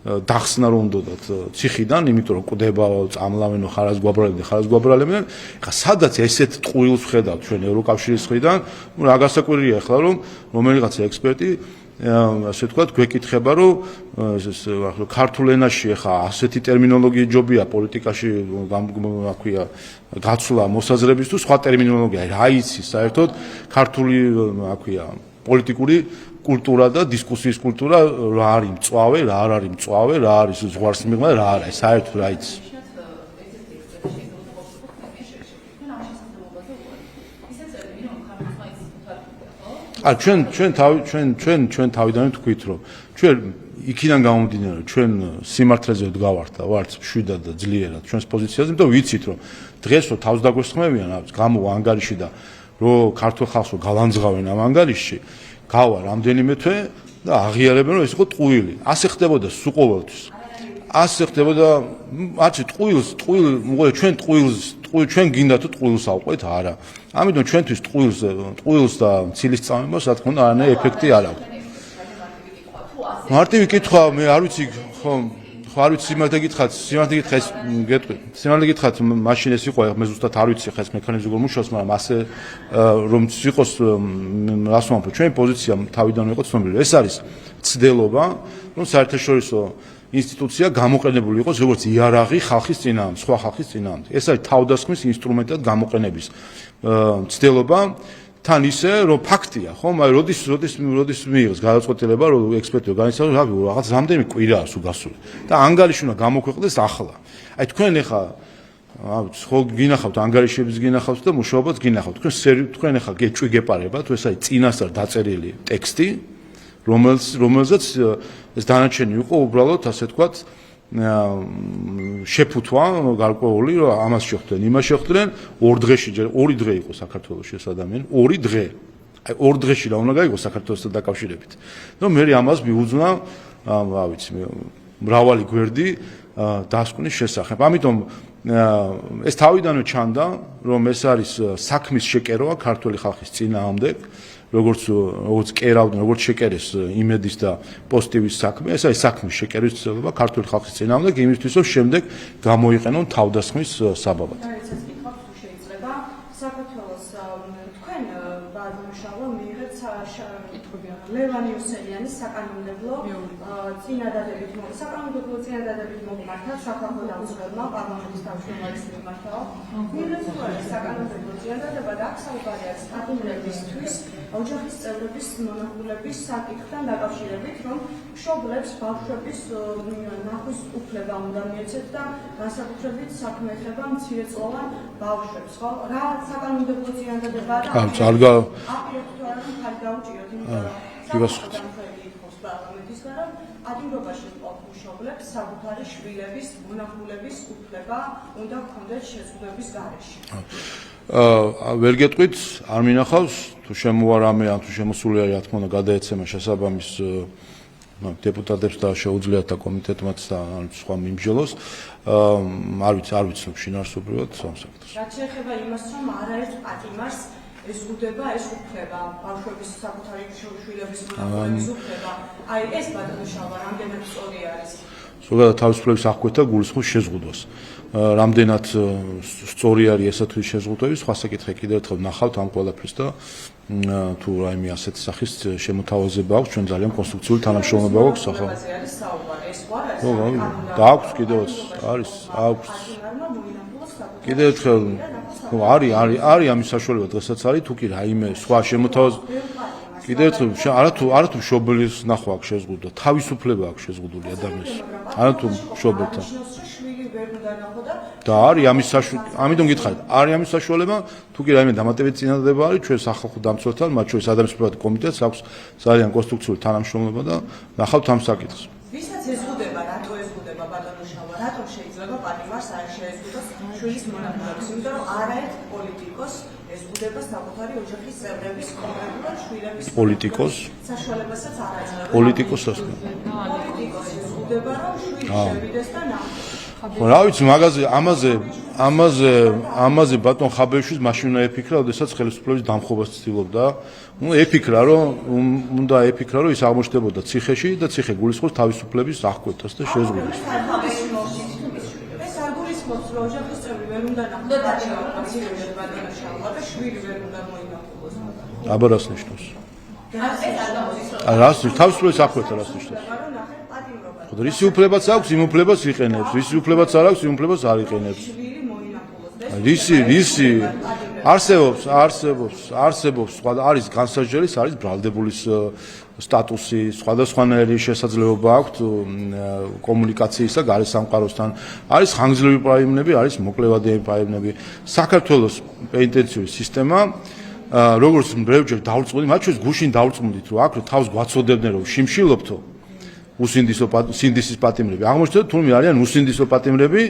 Speaker 2: დახსნა რომ უნდათ ციხიდან, იმიტომ რომ კვდება წამლავენო ხარაზგვაბრალებენ, ეხლა სადაც ესეთ ტყუილს ვხედავთ ჩვენ ევროკავშირის მხრიდან, რა გასაკვირია ახლა რომ რომელიღაცა ექსპერტი ასე ვთქვათ, გვეკითხება რომ ქართულ ენაში ახლა ასეთი ტერმინოლოგია ჯობია პოლიტიკაში აქვია გაცვლა მოსაზრების თუ სხვა ტერმინოლოგია, რა იცის საერთოდ ქართული აქვია პოლიტიკური კულტურა და დისკუსიის კულტურა რა არის მწვავე, რა არ არის მწვავე, რა არის ზღვარს მიღმა, რა არა, საერთოდ რა იცის. ჩვენ თავიდან ვთქვით, რომ ჩვენ იქიდან გამომდინარე, ჩვენ სიმართლეზე ვდგავართ და ვართ მშვიდად და ძლიერად ჩვენს პოზიციაზე, იმიტომ ვიცით, რომ დღეს რო თავს დაგვესხმევიან, გამოვა ანგარიში და რო ქართულ ხალხს რო გალანძღავენ ამ ანგარიშში, გავა რამდენიმე თვე და აღიარებენ, რომ ეს იყო ტყუილი. ასე ხდებოდა სულ ყოველთვის. ასე ხდებოდა, არც ჩვენ გინდა თუ ტყუილს ავყვეთ, არა. ამიტომ ჩვენთვის ტყუილს და მცილის წამებას, რა თქმა უნდა, არანაირი ეფექტი არ აქვს. მარტივი კითხვა, მე არ ვიცი, ხო, არ ვიცი სიმართლე გითხრათ, ეს გეტყვი. სიმართლე გითხრათ, მაშინ ეს იყო, მე ზუსტად არ ვიცი ხა ეს მექანიზმი როგორ მუშაობს, მაგრამ ასე რომ იყოს რას ვამბობ, ჩვენი პოზიცია თავიდან იყო ცნობილი. ეს არის ცდელობა, რომ საერთაშორისო ინსტიტუცია გამოყენებული იყოს როგორც იარაღი ხალხის წინააღმდეგ, სხვა ხალხის წინააღმდეგ. ეს არის თავდასხმის ინსტრუმენტად გამოყენების ცდელობა. თან ისე რომ ფაქტია, ხო, მაგრამ როდის მიიღეს გადაწყვეტილება, რომ ექსპერტი ორგანიზაცია რაღაც რამდენიმე კვირაა სულ გასული და ანგარიში უნდა გამოქვეყნდეს ახლა. აი თქვენ ეხა ხო გინახავთ ანგარიშებს გინახავთ და მუშაობაც გინახავთ. თქვენ ეხა გეპარებათ, ეს არის წინასწარ დაწერილი ტექსტი, რომელზეც ეს დანარჩენი იყო უბრალოდ ასე ვთქვათ შეფუთვა გარკვეული, რომ ამას შეხვდნენ, იმას შეხვდნენ, 2 დღეში, 2 დღე იყო საქართველოში ეს ადამიანი, 2 დღე. აი 2 დღეში რა უნდა გაიგო საქართველოსთან დაკავშირებით. ნუ მე ამას მიუძღვნა, რა ვიცი, მრავალი გვერდი დასკვნის შესახებ. ამიტომ ეს თავიდანვე ჩანდა, რომ ეს არის საქმის შეკერვა ქართული ხალხის წინააღმდეგ. როგორც კერავდნენ, როგორც შეკერეს იმედის და პოზიტივის საქმე, ეს არის საქმის შეკერვის ცდელობა ქართული ხალხის წინააღმდეგ, იმისთვის რომ შემდეგ გამოიყენონ თავდასხმის საბაბად.
Speaker 5: შეიძლება საქართველოს თქვენ ბაზმშალო მიიღეთ ლევან იოსელიანის საკანონმდებლო წინადადებით მოგმართა სახალხო დამცველმა პარლამენტის თავმჯდომარის მიმართაო. მივიღეთ თუ არის საკანონმდებლო წინადადება და აქ საუბარი არის პატიმრებისთვის, ოჯახის წევრების მონახულების საკითხთან დაკავშირებით, რომ მშობლებს ბავშვების ნახვის უფლება უნდა მიეცეთ და განსაკუთრებით საქმე ეხება მცირეწლოვან ბავშვებს, ხო? რა საკანონმდებლო წინადადებაა და აპირებთ თუ არა რომ ხარ გაუჭიროთ, იმიტომ რომ საფრთხე ითხოვს პარლამენტისგან, რომ ადგილობაში მყოფ მშობლებს საკუთარი შვილების მონახულების უფლება უნდა ჰქონდეთ შეზღუდვების გარეშე.
Speaker 2: ვერ გეტყვით, არ მინახავს, თუ შემოვა რამე ან თუ შემოსულია რა თქმა უნდა გადაეცემა შესაბამის დეპუტატებს და შეუძლიათ და კომიტეტმაც და სხვა მიმსჯელოს. არ ვიცნობ შინაარსობრივად ამ საკითხს.
Speaker 5: რაც შეეხება იმას, რომ არაერთ პატიმარს ეზღუდება ეს უფლება, ბავშვების საკუთარი შვილების მონახულების უფლება. აი ეს ბატონო შალვა რამდენად სწორი არის?
Speaker 2: ზოგადად თავისუფლების აღკვეთა გულისხმობს შეზღუდვას. რამდენად სწორი არის ესა თუ ის შეზღუდვები, სხვა საკითხი კიდევ ერთხელ ნახავთ ამ ყველაფერს და თუ რაიმე ასეთი სახის შემოთავაზება აქვს, ჩვენ ძალიან კონსტრუქციული თანამშრომლობა გვაქვს სახალხო. და აქვს კიდევაც არის კიდევ ერთხელ არის ამის საშუალება დღესაც არის თუ კი რაიმე სხვა შემოთავაზება კიდევ ერთხელ არათუ მშობლის ნახვა აქვს შეზღუდვა, თავისუფლება აქვს შეზღუდული ადამიანს. არათუ მშობელთან. და არის ამის საშუალება, ამიტომ გითხარით, არის ამის საშუალება, თუ კი რაიმე დამატებითი წინადადება არის, ჩვენ სახალხო დამცველთან, მათ შორის ადამიანის კომიტეტს აქვს ძალიან კონსტრუქციული თანამშრომლობა და ნახავთ ამ საკითხს.
Speaker 5: ვისაც ეზღუდება, რატო ეზღუდება ბატონო შალვა, რატომ შეიძლება პატიმარს არ შეეზღუდოს შვილის მონახულების, იმიტომ რომ არაერთ პოლიტიკოს ეზღუდება საკუთარი ოჯახის წევრების კონკრეტულად შვილების
Speaker 2: პოლიტიკოს
Speaker 5: საშუალებასაც არ აძლევს.
Speaker 2: პოლიტიკოს
Speaker 5: ეზღუდება, რომ შვილი შევიდეს და ნახოს.
Speaker 2: რა ვიცი, ამაზე ბატონ ხაბეშვილს მაშინ უნდა ეფიქრა, როდესაც ხელისუფლების დამხობას ცდილობდა. ეფიქრა, რომ ის აღმოჩნდებოდა ციხეში და ციხე გულისხმობს თავისუფლების აღკვეთას და შეზღუდვას.
Speaker 5: ეს არ გულისხმობს, რომ ოჯახის წევრი ვერ უნდა ნახოს ციხეში ბატონო შალვა და შვილი ვერ უნდა მოინახულოს.
Speaker 2: აბა რას ნიშნავს? რას თავისუფლების აღკვეთა რას ნიშნავს? რისი უფლებაც აქვს, იმ უფლებას იყენებს, რისი უფლებაც არ აქვს, იმ უფლებას არ იყენებს. რისი არსებობს, სხვა არის განსაჯერის, არის ბრალდებულის სტატუსი, სხვადასხვანაირი შესაძლებლობა აქვს კომუნიკაციისა გარესამყაროსთან, არის ხანგრძლივი პრობლემები, არის მოკლევადიანი პრობლემები. საქართველოს პენიტენციური სისტემა როგორც ბევრჯერ დაურწმუნდი, მათ შორის გუშინ დაურწმუნდით, რომ აქ თავს გვაცოდებდნენ, რომ შიმშილობთო სინდისის პატიმრები. აღმოჩნდა თურმე არიან უსინდისო პატიმრები,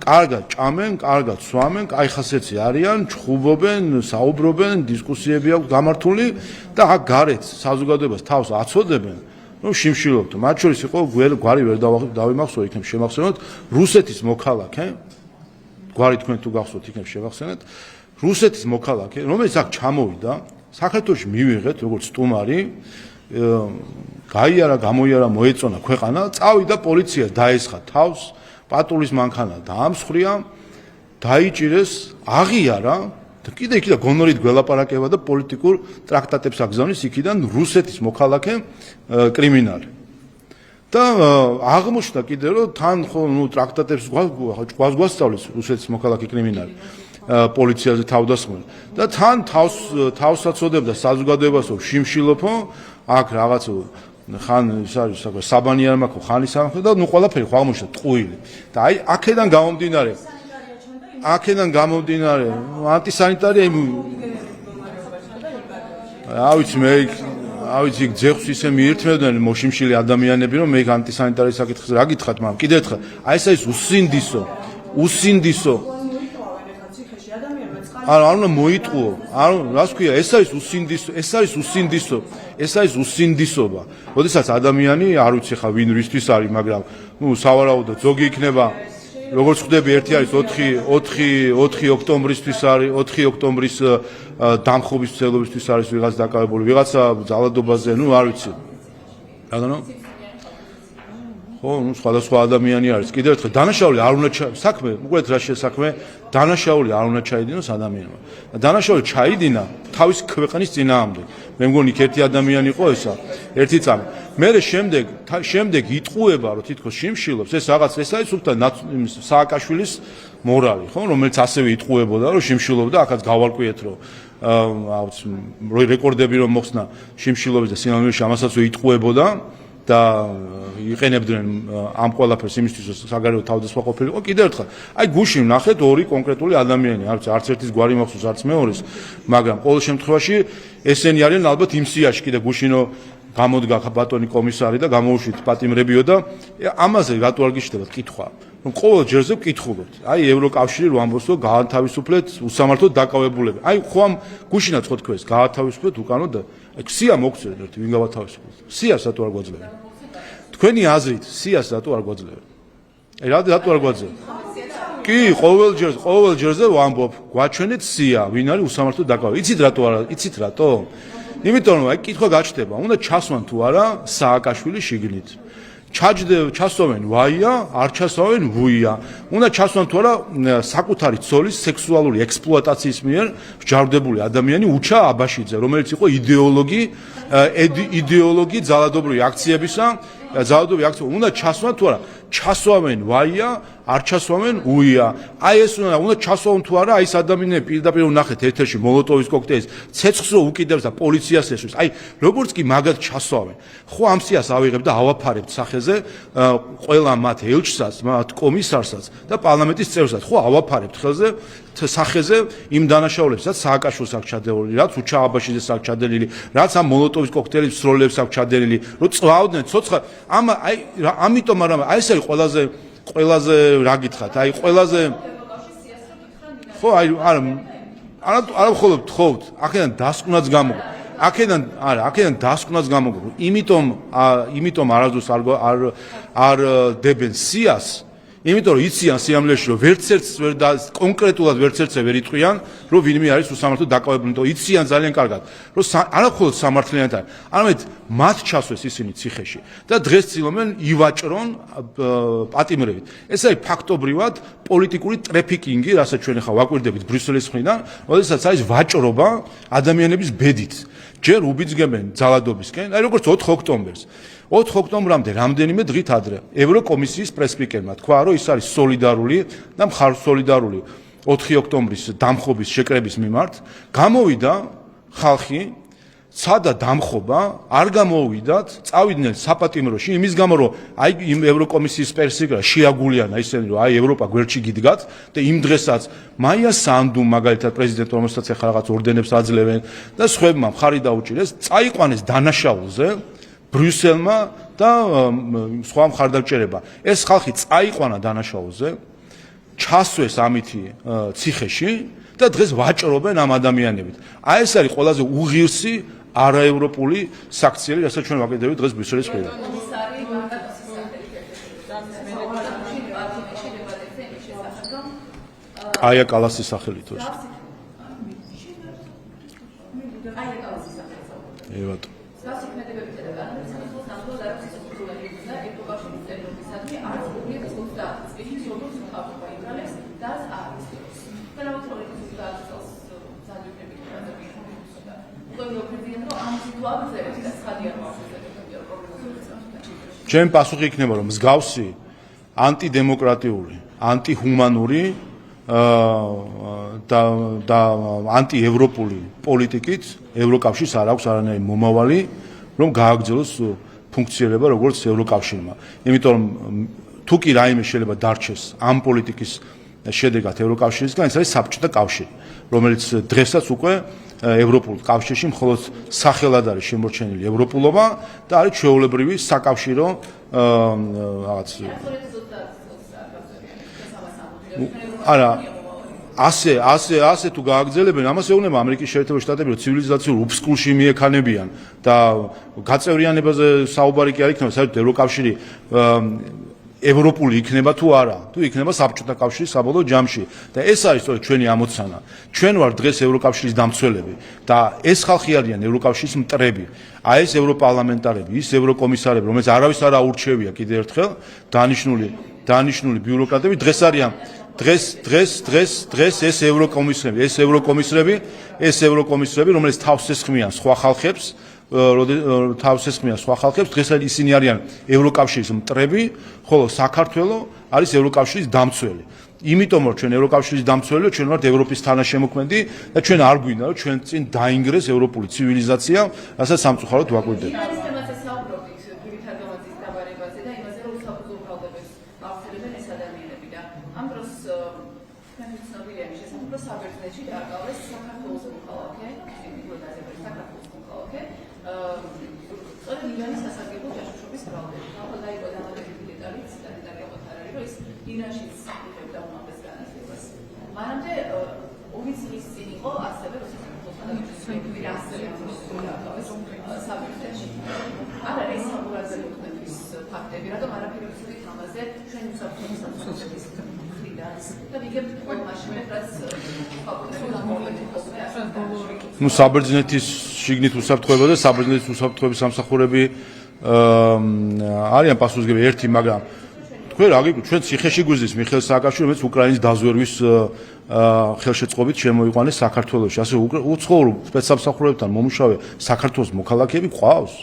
Speaker 2: კარგად ჭამენ, კარგად სვამენ, კაი ხასიათი არიან, ჩხუბობენ, საუბრობენ, დისკუსიები აქვს გამართული და აქ გარეთ საზოგადოებას თავს აცოდებენ, რომ შიმშილობთო. მათ შორის იყო გვარი ვერ დავიმახსოვრ, იქნებ შემახსენოთ, რუსეთის მოქალაქე, გვარი თქვენ თუ გახსოვთ, იქნებ შემახსენეთ, რუსეთის მოქალაქე, რომელიც აქ ჩამოვიდა, საქართველოში მივიღეთ როგორც სტუმარი, გაიარა, გამოიარა, მოეწონა ქვეყანა, წავიდა პოლიცია დაესხა თავს, პატრულის მანქანა დაამსხვრია, დაიჭირეს, აღიარა და კიდე გონორით გველაპარაკება და პოლიტიკურ ტრაქტატებს აგზავნის იქიდან რუსეთის მოქალაქე კრიმინალი. და აღმოჩნდა კიდე რომ თან ხო ტრაქტატებს გვასწავლის რუსეთის მოქალაქე კრიმინალი. პოლიციაზე თავდასხმელი და თან თავსაცოდებდა საზოგადოებას რომ შიმშილობო აქ რაღაც ხან ის არის საბანი არ მაქვს ხანის სამხედრო და ნუ ყველაფერი ხო აღმოჩნდა ტყუილი და აი აქედან გამომდინარე ანტისანიტარია ავიცი ძეხს ისე მიირთმევდნენ მოშიმშილი ადამიანები რომ მე ანტისანიტარიის საკითხზე რა გითხრათ მაგრამ კიდევ ერთხელ აი ეს არის უსინდისო არ უნდა მოიტყუო. რას ქვია, ეს არის უსინდისობა. როდესაც ადამიანი არ ვიცი ხა ვინ რისთვის არის, მაგრამ სავარაუდოდ ზოგი იქნება, როგორც ხვდები, ერთი არის 4 ოქტომბრისთვის არის, 4 ოქტომბრის დამხობის მცდელობისთვის არის ვიღაც დაკავებული, ვიღაცა ძალადობაზე, არ ვიცი. რადგანო? ხო, ну სხვადასხვა ადამიანი არის. კიდევ ერთხელ დანაშაული არ უნდა საქმე, უყურეთ რა შესაქმე, დანაშაული არ უნდა ჩაიდინოს ადამიანმა. დანაშაული ჩაიდინა თავის ქვეყნის წინააღმდეგ. მე მგონი ერთი ადამიანი იყო ესა, ერთი წამი. მე შემდეგ იტყუება, რომ თითქოს შიმშილობს, ეს რაღაც ეს არის სულთან სააკაშვილის მორალი, ხო, რომელიც ასევე იტყუებოდა, რომ შიმშილობდა, ახაც გავალკვიეთ, რომ რეკორდები რომ მოხსნა შიმშილობის და სინამდვილეში ამასაც იტყუებოდა და იყენებდნენ ამ ყველაფერს იმისთვის, რომ საგარეო თავდასხმა ყოფილიყო. კიდევ ერთხელ, აი გუშინ ნახეთ ორი კონკრეტული ადამიანი, არც ერთის გვარი მოხსოვს, არც მეორის, მაგრამ ყოველ შემთხვევაში ესენი არიან ალბათ იმ სიაში, კიდე გუშინო გამოდგა ბატონი კომისარი და გამოუშვით პატიმრებიო და ამაზე რატო არ გიშდებათ კითხვა. რომ ყოველ ჯერზე ვკითხულობთ. აი ევროკავშირი რომ ამბობს, რომ გაათავისუფლეთ უსამართლოდ დაკავებულები. აი ხო ამ გუშინაც ხო თქვეს, გაათავისუფლეთ უკანო და აი სია მოგცეთ ერთი ვინ გავათავისუფლოთ. სიას რატო არ გვაძლევთ? თქვენი აზრით სიას რატო არ გვაძლევთ? აი რატო არ გვაძლევთ? კი, ყოველ ჯერზე ვამბობ, გვაჩვენეთ სია, ვინ არის უსამართლოდ დაკავებული. იცით რატო არა? იცით რატო? იმიტომ რომ აი კითხვა გაჩნდება, უნდა ჩასვან თუ არა სააკაშვილის შიგნით. ჩასვენ ვაია, არ ჩასვენ ვუია. უნდა ჩასვან თუ არა საკუთარი ცოლის სექსუალური ექსპლუატაციის მიერ მსჯავრდებული ადამიანი უჩა აბაშიძე, რომელიც იყო იდეოლოგი ძალადობრივი აქციებისა, უნდა ჩასვან თუ არა, ჩასვენ ვაია, არ ჩასვენ უია. აი ეს უნდა ჩასვან თუ არა, აი ეს ადამიანები პირდაპირ ვნახეთ ეთერში მოლოტოვის კოქტეილის ცეცხლს რო უკიდებს და პოლიციას ესვის. აი როგორც კი მაგათ ჩასვენ. ხო ამ სიას ავიღებ და ავაფარებთ სახეზე ყველა მათ ელჩსაც, მათ კომისარსაც და პარლამენტის წევრსაც. ხო ავაფარებთ ხელზე სახეზე იმ დანაშაულებსაც სააკაშვილს აქვს ჩადენილი, რაც უჩა აბაშიძეს აქვს ჩადენილი, რაც ამ მოლოტოვის კოქტეილის მსროლელებს აქვს ჩადენილი, რომ წვავდნენ ცოცხლად. ამიტომ აი ეს არის ყველაზე რა გითხრათ, აი ყველაზე ხო აი არა მხოლოდ თხოვთ, აქედან დასკვნაც გამოგო. აქედან დასკვნაც გამოგო. იმიტომ არასდროს არ დებენ სიას, იმიტომ რომ იციან სიამლეში რომ კონკრეტულად ვერც ერთზე ვერ იტყვიან, რომ ვინმე არის უსამართლოდ დაკავებული, იმიტომ იციან ძალიან კარგად, რომ არა მხოლოდ სამართლიანად არის, არამედ მათ ჩასვეს ისინი ციხეში და დღეს ცდილობენ ივაჭრონ პატიმრებით. ეს არის ფაქტობრივად პოლიტიკური ტრეფიკინგი, რასაც ჩვენ ახლა ვაკვირდებით ბრიუსელის მხრიდან, როდესაც არის ვაჭრობა ადამიანების ბედით. ჯერ უბიძგებენ ძალადობისკენ, აი როგორც 4 ოქტომბერს. 4 ოქტომბრამდე რამდენიმე დღით ადრე ევროკომისიის პრესპიკერმა თქვა, რომ ის არის სოლიდარული და მხარსოლიდარული 4 ოქტომბრის დამხობის შეკრების მიმართ. გამოვიდა ხალხი, ცადა დამხობა, არ გამოვიდათ, წავიდნენ საპატიმროში იმის გამო, რომ აი იმ ევროკომისიის პრესპიკერა შეაგულიანა ისინი, რომ აი ევროპა გვერდში გიდგათ და იმ დღესაც მაია სანდუმ მაგალითად პრეზიდენტი, რომელსაც ახლა რაღაც ორდენებს აძლევენ და სხვებმა მხარი დაუჭირეს, წაიყვანეს დანაშაულზე ბრიუსელმა და სხვა მხარდამჭერებმა. ეს ხალხი წაიყვანა დანაშაულზე, ჩასვეს ამითი ციხეში და დღეს ვაჭრობენ ამ ადამიანებით. აი ეს არის ყველაზე უღირსი არაევროპული საქციელი, რასაც ჩვენ ვაკეთებთ დღეს ბრიუსელის მხრიდან. აია კალასის სახელით. ევატო ჩემ პასუხი იქნება, რომ მსგავსი ანტიდემოკრატიული, ანტიჰუმანური და ანტიევროპული პოლიტიკით ევროკავშირს არ აქვს არანაირი მომავალი, რომ გააგრძელოს ფუნქციონირება როგორც ევროკავშირმა. იმიტომ რომ თუ კი რაიმე შეიძლება დარჩეს ამ პოლიტიკის შედეგად ევროკავშირისგან, ეს არის საბჭოთა კავშირი, რომელიც დღესაც უკვე ევროპულ კავშირში მხოლოდ სახელად არის შემორჩენილი ევროპულობა და არის ჩვეულებრივი საკავშირო რაღაც არა ასე თუ გააგრძელებენ, ამას ეუბნება ამერიკის შეერთებული შტატები, რომ ცივილიზაციურ უფსკულში მიექანებიან და გაწევრიანებაზე საუბარი კი არ იქნება, საერთოდ ევროკავშირი ევროპული იქნება თუ არა, თუ იქნება საბჭოთა კავშირის საბოლოო ჯამში. და ეს არის სწორედ ჩვენი ამოცანა. ჩვენ ვართ დღეს ევროკავშირის დამცველები და ეს ხალხი არიან ევროკავშირის მტრები. აი ეს ევროპარლამენტარები, ის ევროკომისარები, რომელიც არავის არ აურჩევია კიდევ ერთხელ, დანიშნული ბიუროკრატები დღეს არიან დღეს ეს ევროკომისრები, რომელიც თავს ესხმიან სხვა ხალხებს, დღეს ისინი არიან ევროკავშირის მტრები, ხოლო საქართველო არის ევროკავშირის დამცველი. იმიტომ რომ ჩვენ ევროკავშირის დამცველი, ჩვენ ვართ ევროპის თანაშემოქმედი და ჩვენ არ გვინდა რომ ჩვენ წინ დაინგრეს ევროპული ცივილიზაცია, რასაც სამწუხაროდ ვაკვირდებით.
Speaker 4: საბერძნეთში დაკავეს საქართველოს მოქალაქე, სწორედ ირანის სასარგებლო ჯაშუშობის ბრალდებით. ახლა დაიბადა დამატებითი დეტალი, ციტატი ალბათ არ არის, რომ ის ირანშიც იღებდა უმაღლეს განათლებას. მანამდე 2 წლის წინ იყო ასევე საბერძნეთში. არ არის საბურაზე მოქმედების ფაქტები, რატომ არაფერი ვცდით ამაზე ჩვენ უსაფრთხოების სამსახურის
Speaker 2: ну საბერძნეთის შიგნით უსაფრთხოება და საბერძნეთის უსაფრთხოების სამსახურები არიან პასუხისმგებელი ერთი, მაგრამ თქვენ რა გიგვით, ჩვენ ციხეში გვიზის მიხეილ სააკაშვილი, რომელიც უკრაინის დაზვერვის ხელშეწყობით შემოიყვანეს საქართველოში. ასე უცხოურ სპეცსამსახურებთან მომუშავე საქართველოს მოქალაქეები ყავს.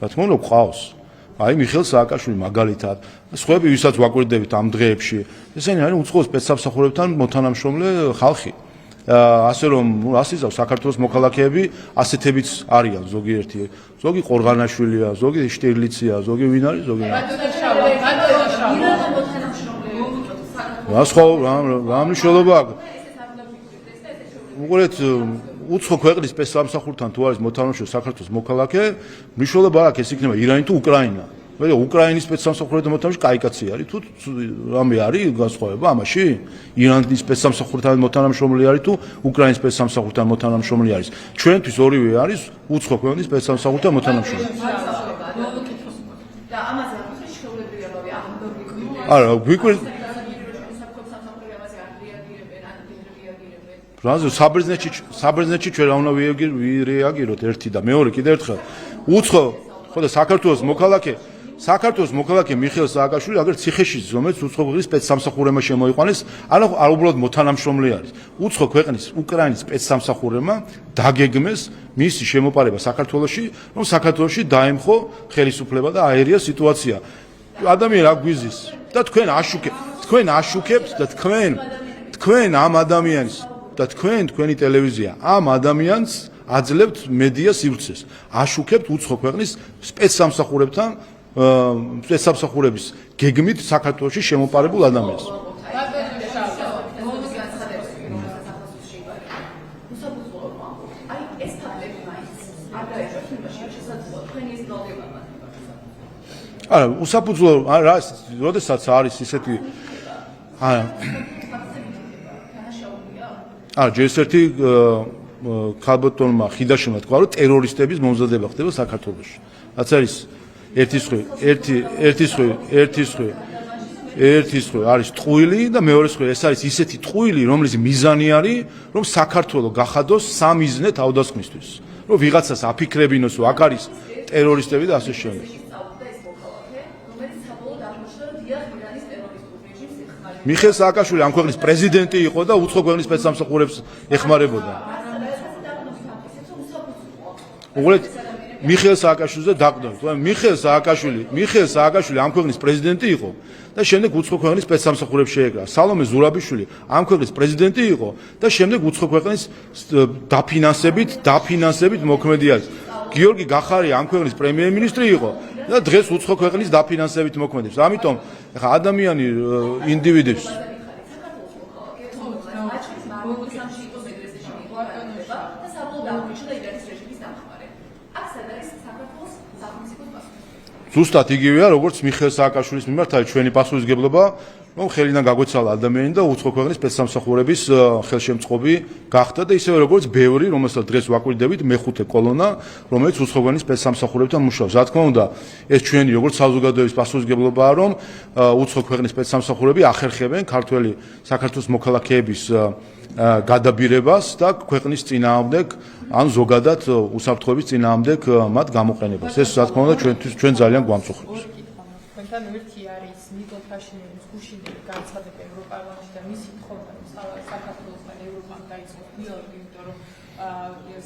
Speaker 2: რა თქმა უნდა ყავს. აი მიხეილ სააკაშვილი მაგალითად, სხვაები ვისაც ვაკვირდებით ამ დღეებში, ესენი არიან უცხოურ სპეცსამსახურებთან მოთანამშრომლე ხალხი. ასე რომ ასიზავს საქართველოს მოქალაქეები ასეთებიც არიან ზოგი ყორღანაშვილია, ზოგი შტირლიცია, ზოგი ვინ არის, ზოგი რა მნიშვნელობა აქვს? უყურეთ, უცხო ქვეყნის სპეცსამსახურთან თუ არის მოთამაშე საქართველოს მოქალაქე, მნიშვნელობა აქვს ეს იქნება ირანი თუ უკრაინა. მაგრამ უკრაინის სპეცსამსახურებთან მოთამაშე კაიკაცი არის თუ რამე არის განსხვავება ამაში? ირანის სპეცსამსახურთან მოთამაშე არის თუ უკრაინის სპეცსამსახურთან მოთამაშე არის? ჩვენთვის ორივე არის უცხო ქვეყნის სპეცსამსახურთან მოთამაშე.
Speaker 4: და ამაზე ამხრივ შეულებრივია
Speaker 2: არა, გვიკვირ რაზე საბერძნეთში ჩვენ რა უნდა ვირეაგიროთ ერთი და მეორე კიდევ ერთხელ უცხო ხო და საქართველოს მოქალაქე მიხეილ სააკაშვილი აგერ ციხეში რომელიც უცხო ქვეყნის სპეცსამსახურებმა შემოიყვანეს არ უბრალოდ მოთანამშრომლე არის უცხო ქვეყნის უკრაინის სპეცსამსახურებმა დაგეგმეს მისი შემოპარება საქართველოში რომ საქართველოში დაემხო ხელისუფლება და აერია სიტუაცია ადამიანი რა გვიზის და თქვენ აშუქებთ და თქვენ ამ ადამიანს და თქვენი ტელევიზია ამ ადამიანს აძლევთ მედია სივრცეს აშუქებთ უცხო ქვეყნის სპეცსამსახურებთან სპეცსამსახურების გეგმით საქართველოში შემოპარებულ ადამიანს არა უსაფუძვლო რა როდესაც არის ისეთი ჯერ ერთი ქალბატონმა ხიდაშვილმა თქვა რომ ტერორისტების მომზადება ხდება საქართველოში. რაც არის ერთი სხვი არის ტყუილი და მეორე სხვი ეს არის ისეთი ტყუილი რომლის მიზანი არის რომ საქართველო გახადოს სამიზნე თავდასხმისთვის. რომ ვიღაცას აფიქრებინოს რომ აქ არის ტერორისტები და ასე შემდეგ. მიხეილ სააკაშვილი ამ ქვეყნის პრეზიდენტი იყო და უცხო ქვეყნის სპეცსამსახურებს ეხმარებოდა. უყურეთ მიხეილ სააკაშვილზე დაყდოთ. მიხეილ სააკაშვილი ამ ქვეყნის პრეზიდენტი იყო და შემდეგ უცხო ქვეყნის სპეცსამსახურებს შეეკრა. სალომე ზურაბიშვილი ამ ქვეყნის პრეზიდენტი იყო და შემდეგ უცხო ქვეყნის დაფინანსებით მოქმედი არის. გიორგი გახარია ამ ქვეყნის პრემიერ-მინისტრი იყო და დღეს უცხო ქვეყნის დაფინანსებით მოქმედებს. ამიტომ ახლა ადამიანი ინდივიდებს ზუსტად იგივეა როგორც მიხეილ სააკაშვილის მიმართ არის ჩვენი პასუხისმგებლობა რომ ხელიდან გაგვეცალა ადამიანი და უცხო ქვეყნის სპეცსამსახურების ხელშემწყობი გახდა და ისევე როგორც ბევრი, რომელსაც დღეს ვაკვირდებით, მეხუთე კოლონა, რომელიც უცხო ქვეყნის სპეცსამსახურებთან მუშაობს. რა თქმა უნდა, ეს ჩვენი როგორც საზოგადოების პასუხისმგებლობაა, რომ უცხო ქვეყნის სპეცსამსახურები ახერხებენ ქართველი საქართველოს მოქალაქეების გადაბირებას და ქვეყნის წინააღმდეგ ან ზოგადად უსაფრთხოების წინააღმდეგ მათ გამოყენებას. ეს რა თქმა უნდა ჩვენ ძალიან გვამწუხებს.
Speaker 1: თქვენთან ერთი არის ნიკოლ ფაშინიანის გუშინდელი განცხადება ევროპარლამენტში და მისი თხოვნა, რომ საქართველოსთან ევროპამ დაიწყოს დიალოგი, იმიტომ რომ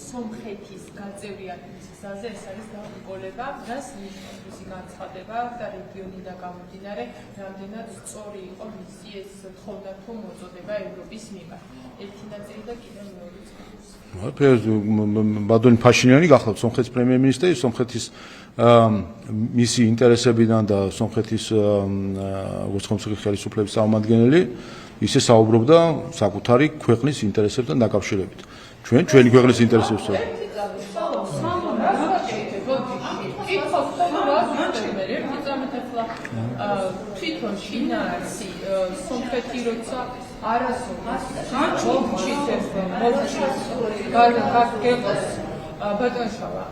Speaker 1: სომხეთის გაწევრიანება მის გზაზე ეს არის დაუყოლება, რაც ნიშნავს მისი განცხადება და რეგიონიდან გამომდინარე, რამდენად სწორი იყო მისი ეს თხოვნა თუ მოწოდება ევროპის მიმართ. ერთი ნაწილი და კიდევ მეორე ნაწილი.
Speaker 2: ბატონი ფაშინიანი გახლავთ სომხეთის პრემიერ-მინისტრი, სომხეთის მისი ინტერესებიდან და სომხეთის როგორც ხელისუფლების ხელისუფლების წარმომადგენელი ისე საუბრობდა საკუთარი ქვეყნის ინტერესებთან დაკავშირებით. ჩვენი ქვეყნის ინტერესებს
Speaker 1: თვითონ შინაარსი სომხეთი როცა არასოდეს ბატონშავა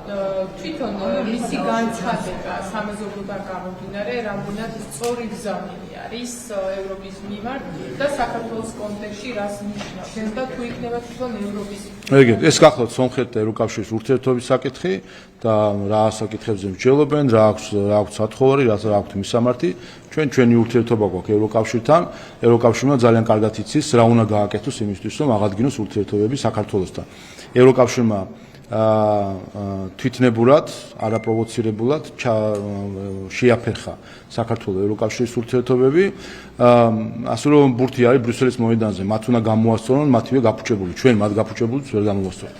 Speaker 1: თვითონ მისი განცხადება სამეზობლოდან გამომდინარე რამდენად სწორი გზამილი არის ევროპის მიმართ და საქართველოს კონტექსტში რას ნიშნავს და თუ იქნება თვითონ ევროპის
Speaker 2: ეგეთ ეს გახლავთ სომხეთ და ევროკავშირის ურთიერთობის საკითხი და რა საკითხებზე მსჯელობენ რა აქვს სათხოვარი რა აქვს მისამართი ჩვენი ურთიერთობა გვაქვს ევროკავშირთან ევროკავშირმა ძალიან კარგად იცის რა უნდა გააკეთოს იმისთვის რომ აღადგინოს ურთიერთობები საქართველოსთან ევროკავშირმა თვითნებურად, არაპროვოცირებულად შეაფერხა საქართველოს ევროკავშირის ურთიერთობები, ასე რომ ბურთი არის ბრიუსელის მოედანზე, მათ უნდა გამოასწორონ, მათივე გაფუჭებული, ჩვენ მათ გაფუჭებულს ვერ გამოვასწორებთ.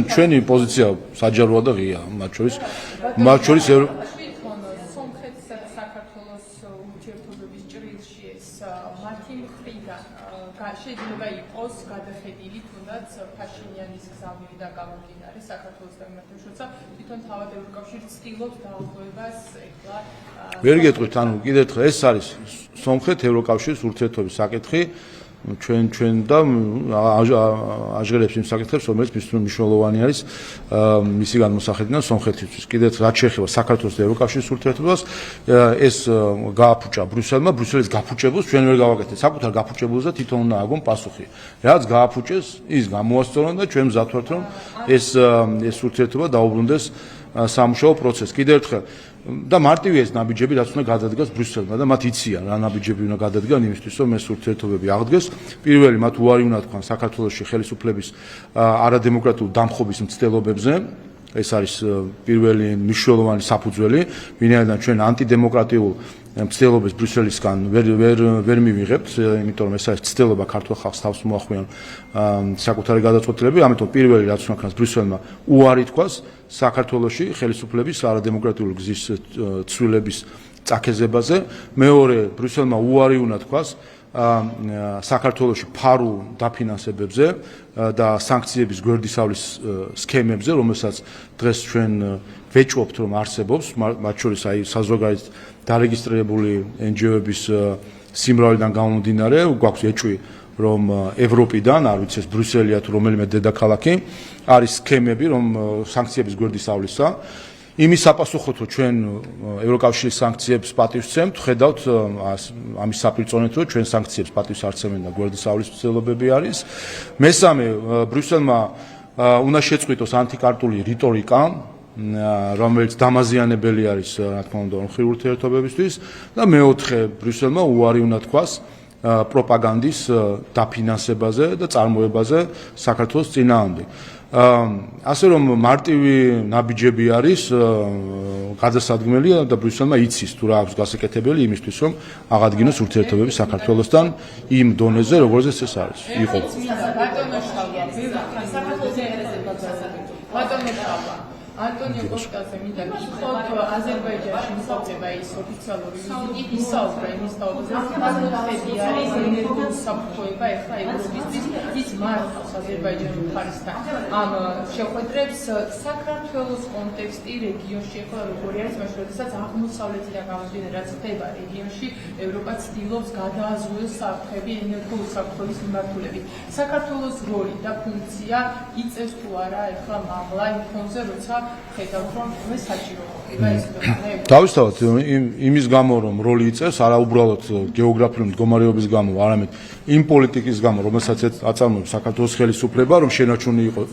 Speaker 2: ჩვენი პოზიცია საჯაროა და ღია, მათ შორის შეიძლება იყოს გადახედილი თუნდაც ფაშინიანის გზამილი და გამომდინარე საქართველოსთან მიმართებით, როცა თვითონ თავად ევროკავშირი ცდილობს დაახლოებას ეხლა ვერ გეტყვით, ანუ კიდევ ერთხელ ეს არის სომხეთ ევროკავშირის ურთიერთობის საკითხი ჩვენ და აჟღერებს იმ საკითხებს, რომელიც მნიშვნელოვანი არის მისი განმოსახედიდან სომხეთისთვის. კიდევ რაც შეეხება საქართველოს და ევროკავშირის ურთიერთობას, ეს გააფუჭა ბრიუსელმა, ბრიუსელის გაფუჭებულს ჩვენ ვერ გავაკეთეთ. საკუთარ გაფუჭებულს და თვითონ უნდა აგონ პასუხი. რაც გააფუჭეს, ის გამოასწორონ და ჩვენ მზად ვართ, რომ ეს ურთიერთობა დაუბრუნდეს სამუშაო პროცესს. კიდევ ერთხელ და მარტივია ეს ნაბიჯები, რაც უნდა გადადგას ბრიუსელმა და მათ იციან რა ნაბიჯები უნდა გადადგან იმისთვის, რომ ეს ურთიერთობები აღდგეს. პირველი მათ უარი უნდა თქვან საქართველოში ხელისუფლების არადემოკრატიულ დამხობის მცდელობებზე. ეს არის პირველი მნიშვნელოვანი საფუძველი, ვინაიდან ჩვენ ანტიდემოკრატიულ მცდელობებს ბრიუსელისგან ვერ მივიღებთ, იმიტომ რომ ეს არის მცდელობა ქართულ ხალხს თავს მოახვიან საკუთარი გადაწყვეტილები, ამიტომ პირველი რაც უნდა ქნას ბრიუსელმა უარი თქვას საქართველოში ხელისუფლების არადემოკრატიული გზის ცვლილების წაქეზებაზე, მეორე ბრიუსელმა უარი უნდა თქვას საქართველოში ფარულ დაფინანსებებზე და სანქციების გვერდისავლის სქემებზე, რომელსაც დღეს ჩვენ ვეჭვობთ, რომ არსებობს, მათ შორის აი საზოგადოებრივ დარეგისტრირებული NGO-ების სიმრავლიდან გამომდინარე, გვაქვს ეჭვი, რომ ევროპიდან, არ ვიცი ეს ბრიუსელია თუ რომელიმე დედაქალაქი, არის სქემები, რომ სანქციების გვერდისავლისა იმის საპასუხოდ რომ ჩვენ ევროკავშირის სანქციებს პატივს ვცემთ, ხედავთ ამის საპირწონედ რომ ჩვენ სანქციებს პატივს არ ვცემენ და გვერდისავლის მცდელობები არის. მესამე, ბრიუსელმა უნდა შეწყვიტოს ანტიკარტული რიტორიკა, რომელიც დამაზიანებელი არის, რა თქმა უნდა, ორმხრივ ურთიერთობებისთვის და მეოთხე, ბრიუსელმა უარი უნდა თქვას პროპაგანდის დაფინანსებაზე და წარმოებაზე საქართველოს წინააღმდეგ. ასე რომ მარტივი ნაბიჯები არის გადასადგმელი და ბრიუსელმა იცის თუ რა აქვს გასაკეთებელი იმისთვის რომ აღადგინოს ურთიერთობები საქართველოსთან იმ დონეზე როგორზეც ეს არის იყო
Speaker 1: Antonio Costa-ზე მინდა გითხრათ, აზერბაიჯანში მოხდება ის ოფიციალური ვიზიტი, ისაუბრა იმის თაობაზე, ხეთი არის ენერგიის საფრთხეობა ეხლა ევროპისთვის, ის მართავს აზერბაიჯანის მხარესთან ამ შეხვედრებს საქართველოს კონტექსტი რეგიონში ეხლა როგორი არის, მაშინ როდესაც აღმოსავლეთიდან გამომდინარე რაც ხდება რეგიონში, ევროპა ცდილობს გადააზღვის საფრთხები ენერგიის საფრთხების მიმართულებით. საქართველოს როლი და ფუნქცია იწევს თუ არა ეხლა მაღლა იმ ფონზე, როცა ხედავთ რომ მე საჭირო ხდება ეს პრობლემა.
Speaker 2: თავისთავად იმის გამო რომ როლი იწევს, არა უბრალოდ გეოგრაფიული მდგომარეობის გამო, არამედ იმ პოლიტიკის გამო, რომელსაც აწარმოებს საქართველოს ხელისუფლება, რომ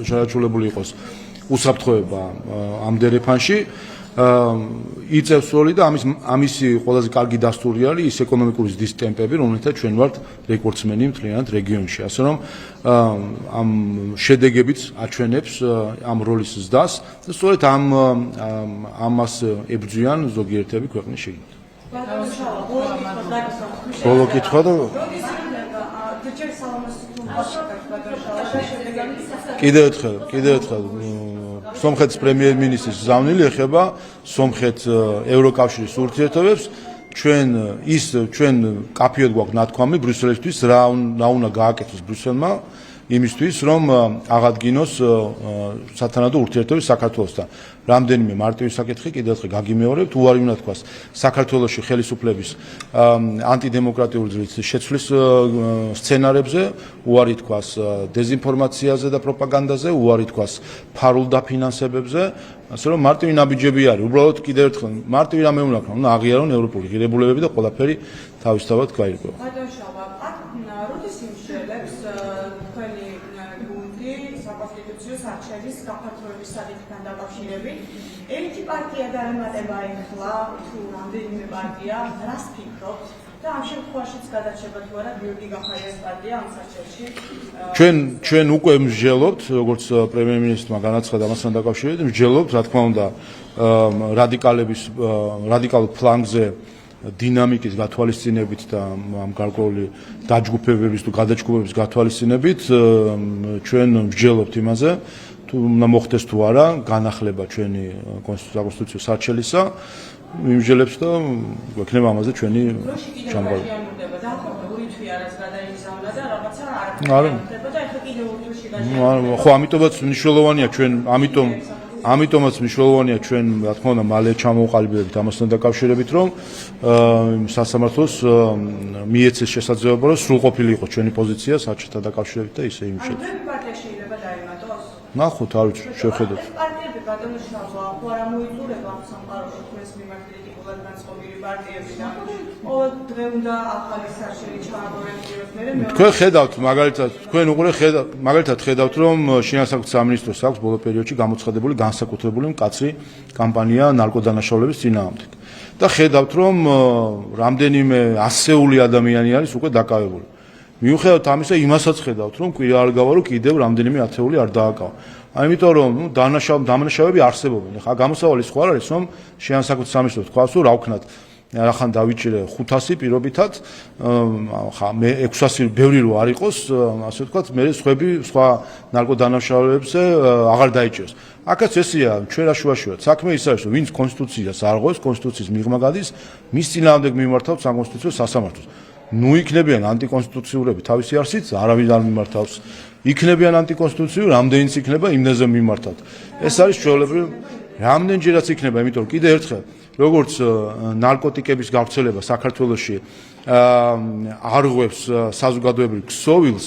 Speaker 2: შენარჩუნებული იყოს უსაფრთხოება ამ დერეფანში, იწევს როლი და ამისი ყველაზე კარგი დასტური არის ის ეკონომიკური ზრდის ტემპები, რომელთაც ჩვენ ვართ რეკორდსმენი მთლიანად რეგიონში. ასე რომ ამ შედეგებიც აჩვენებს ამ როლის ზრდას და სწორედ ამას ებრძვიან ზოგიერთები ქვეყნის შიგნით. ბოლო კითხვა და კიდევ ერთხელ სომხეთის პრემიერ-მინისტრის ზავნილი ეხება სომხეთ ევროკავშირის ურთიერთობებს. ჩვენ კაფეოდ გვაქვს ნათქვამი ბრიუსელისთვის რა უნდა გააკეთოს ბრიუსელმა იმისთვის რომ აღადგინოს სათანადო ურთიერთობები საქართველოსთან. რამდენიმე მარტივი საკითხი კიდევ ერთხელ გაგიმეორებთ, უარი უნდა თქვას საქართველოში ხელისუფლების ანტიდემოკრატიული ძრით შეცვლის სცენარებზე, უარი თქვას დეზინფორმაციაზე და პროპაგანდაზე, უარი თქვას ფარულ დაფინანსებებზე, ასე რომ მარტივი ნაბიჯები არის. უბრალოდ კიდევ ერთხელ მარტივი რამე უნდა ქნა, უნდა აღიარონ ევროპული ღირებულებები და ყველაფერი თავისთავად გაირკვევა.
Speaker 5: როდის იმშელებს თქვენი გუნდი საკონსტიტუციო არჩევის გაფართოების საკითხთან დაკავშირებით? ერთი პარტია დაემატება ეხლა თუ რამდენიმე პარტია, რას ფიქრობთ? და ამ შემთხვევაშიც გადარჩება თუ არა გიორგი გახარიას პარტია ამ საჩელში?
Speaker 2: ჩვენ უკვე მსჯელობთ, როგორც პრემიერ-მინისტრმა განაცხადა ამასთან დაკავშირებით, მსჯელობთ, რა თქმა უნდა, რადიკალურ ფლანგზე დინამიკის გათვალისწინებით და ამ გარკვეული დაჯგუფებების თუ გადაჯგუფებების გათვალისწინებით ჩვენ მსჯელობთ იმაზე, თუ უნდა მოხდეს თუ არა განახლება ჩვენი კონსტიტუციო საჩელისა, მიმსჯელებს და გვექნება ამაზე ჩვენი ჩამოყალიბება. ხო, ამიტომაც მნიშვნელოვანია ჩვენ, ამიტომაც მნიშვნელოვანია ჩვენ, რა თქმა უნდა, მალე ჩამოვყალიბებით ამასთან დაკავშირებით, რომ სასამართლოს მიეცეს შესაძლებლობა, რომ სრულყოფილი იყოს ჩვენი პოზიცია საჩელთან დაკავშირებით და ისე იმის შესახებ.
Speaker 5: ამ პარტია შეიძლება დაემატოს?
Speaker 2: ნახოთ, არ ვიცი, შევხედოთ.
Speaker 5: პარტიები გადამუშავება, ხო არ ამოიწურება ამ სამყაროში თქვენს მიმართ კრიტიკულად განწყობილი პარტიები და ყოველ დღე უნდა ახალი სარჩელი ჩააბორებდეთ.
Speaker 2: თქვენ ხედავთ, მაგალითად ხედავთ, რომ შინაგან სამინისტროს აქვს ბოლო პერიოდში გამოცხადებული განსაკუთრებული მკაცრი კამპანია ნარკოდანაშაულების წინააღმდეგ. და ხედავთ, რომ რამდენიმე ასეული ადამიანი არის უკვე დაკავებული. მიუხედავად ამისა, იმასაც ხედავთ, რომ კვირა არ გავა, რომ კიდევ რამდენიმე ათეული არ დააკავა. ამიტომ რომ დამნაშავეები არსებობენ. ხა გამოსავალი სხვა არის, რომ შინაგან სამინისტრო თქვას, რომ რა ვქნათ რახან დავიჭირე 500 პირობითად, ხა მე 600 ბევრი რო არ იყოს, ასე ვთქვათ, მე სხვა ნარკოდანაშაულებებზე აღარ დაიჭერს. აქაც ესეა, ჩვენ რა შუაშია. საქმე ის არის, რომ ვინც კონსტიტუციას არ ღვევს, კონსტიტუციის მიღმა გადის, მის წინააღმდეგ მიმართავს საკონსტიტუციო სასამართლოს. ნუ იქნებიან ანტიკონსტიტუციურები თავისი არსით, არავინ არ მიმართავს. იქნებიან ანტიკონსტიტუციურ, რამდენიც იქნება იმდენზე მიმართავთ. ეს არის ჩვეულებრივი, რამდენჯერაც იქნება, იმიტომ რომ კიდევ ერთხელ როგორც ნარკოტიკების გავრცელება საქართველოში არ ღვევს საზოგადოებრივ ქსოვილს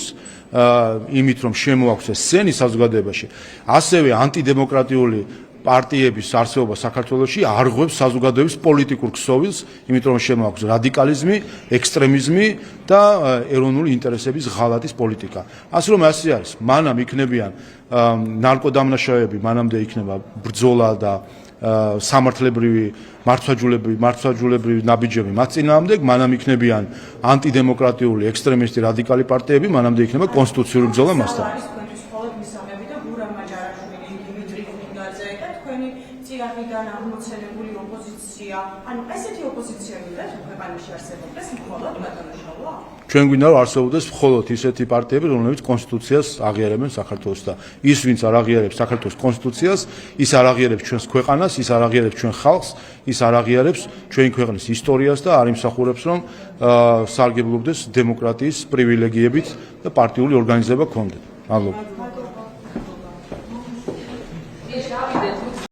Speaker 2: იმით რომ შემოაქვს სცენი საზოგადოებაში, ასევე ანტიდემოკრატიული პარტიების არსებობა საქართველოში არ ღვევს საზოგადოების პოლიტიკურ ქსოვილს, იმიტომ რომ შემოაქვს რადიკალიზმი, ექსტრემიზმი და ეროვნული ინტერესების ღალატის პოლიტიკა. ასე რომ ასე არის, მანამ იქნებიან ნარკოდამნაშავეები, მანამდე იქნება ბრძოლა და სამართლებრივი მართვაჯულებრივი ნაბიჯები მათ წინააღმდეგ, მანამ იქნებიან ანტიდემოკრატიული ექსტრემისტი რადიკალი პარტიები, მანამდე იქნება კონსტიტუციური ბრძოლა მასთან. წინააღმიდან აღმოცენებული ოპოზიცია, ანუ ესეთი ოპოზიცია
Speaker 5: პოზიციონირებს ქვეყანაში არსებობდეს მხოლოდ ბატონიშვილო?
Speaker 2: ჩვენ გვინდა რომ არსებობდეს მხოლოდ ისეთი პარტიები, რომლებიც კონსტიტუციას აღიარებენ საქართველოს და ის, ვინც არ აღიარებს საქართველოს კონსტიტუციას, ის არ აღიარებს ჩვენს ქვეყანას, ის არ აღიარებს ჩვენ ხალხს, ის არ აღიარებს ჩვენი ქვეყნის ისტორიას და არ იმსახურებს, რომ სარგებლობდეს დემოკრატიის პრივილეგიებით და პარტიული ორგანიზება გქონდეთ. მადლობა.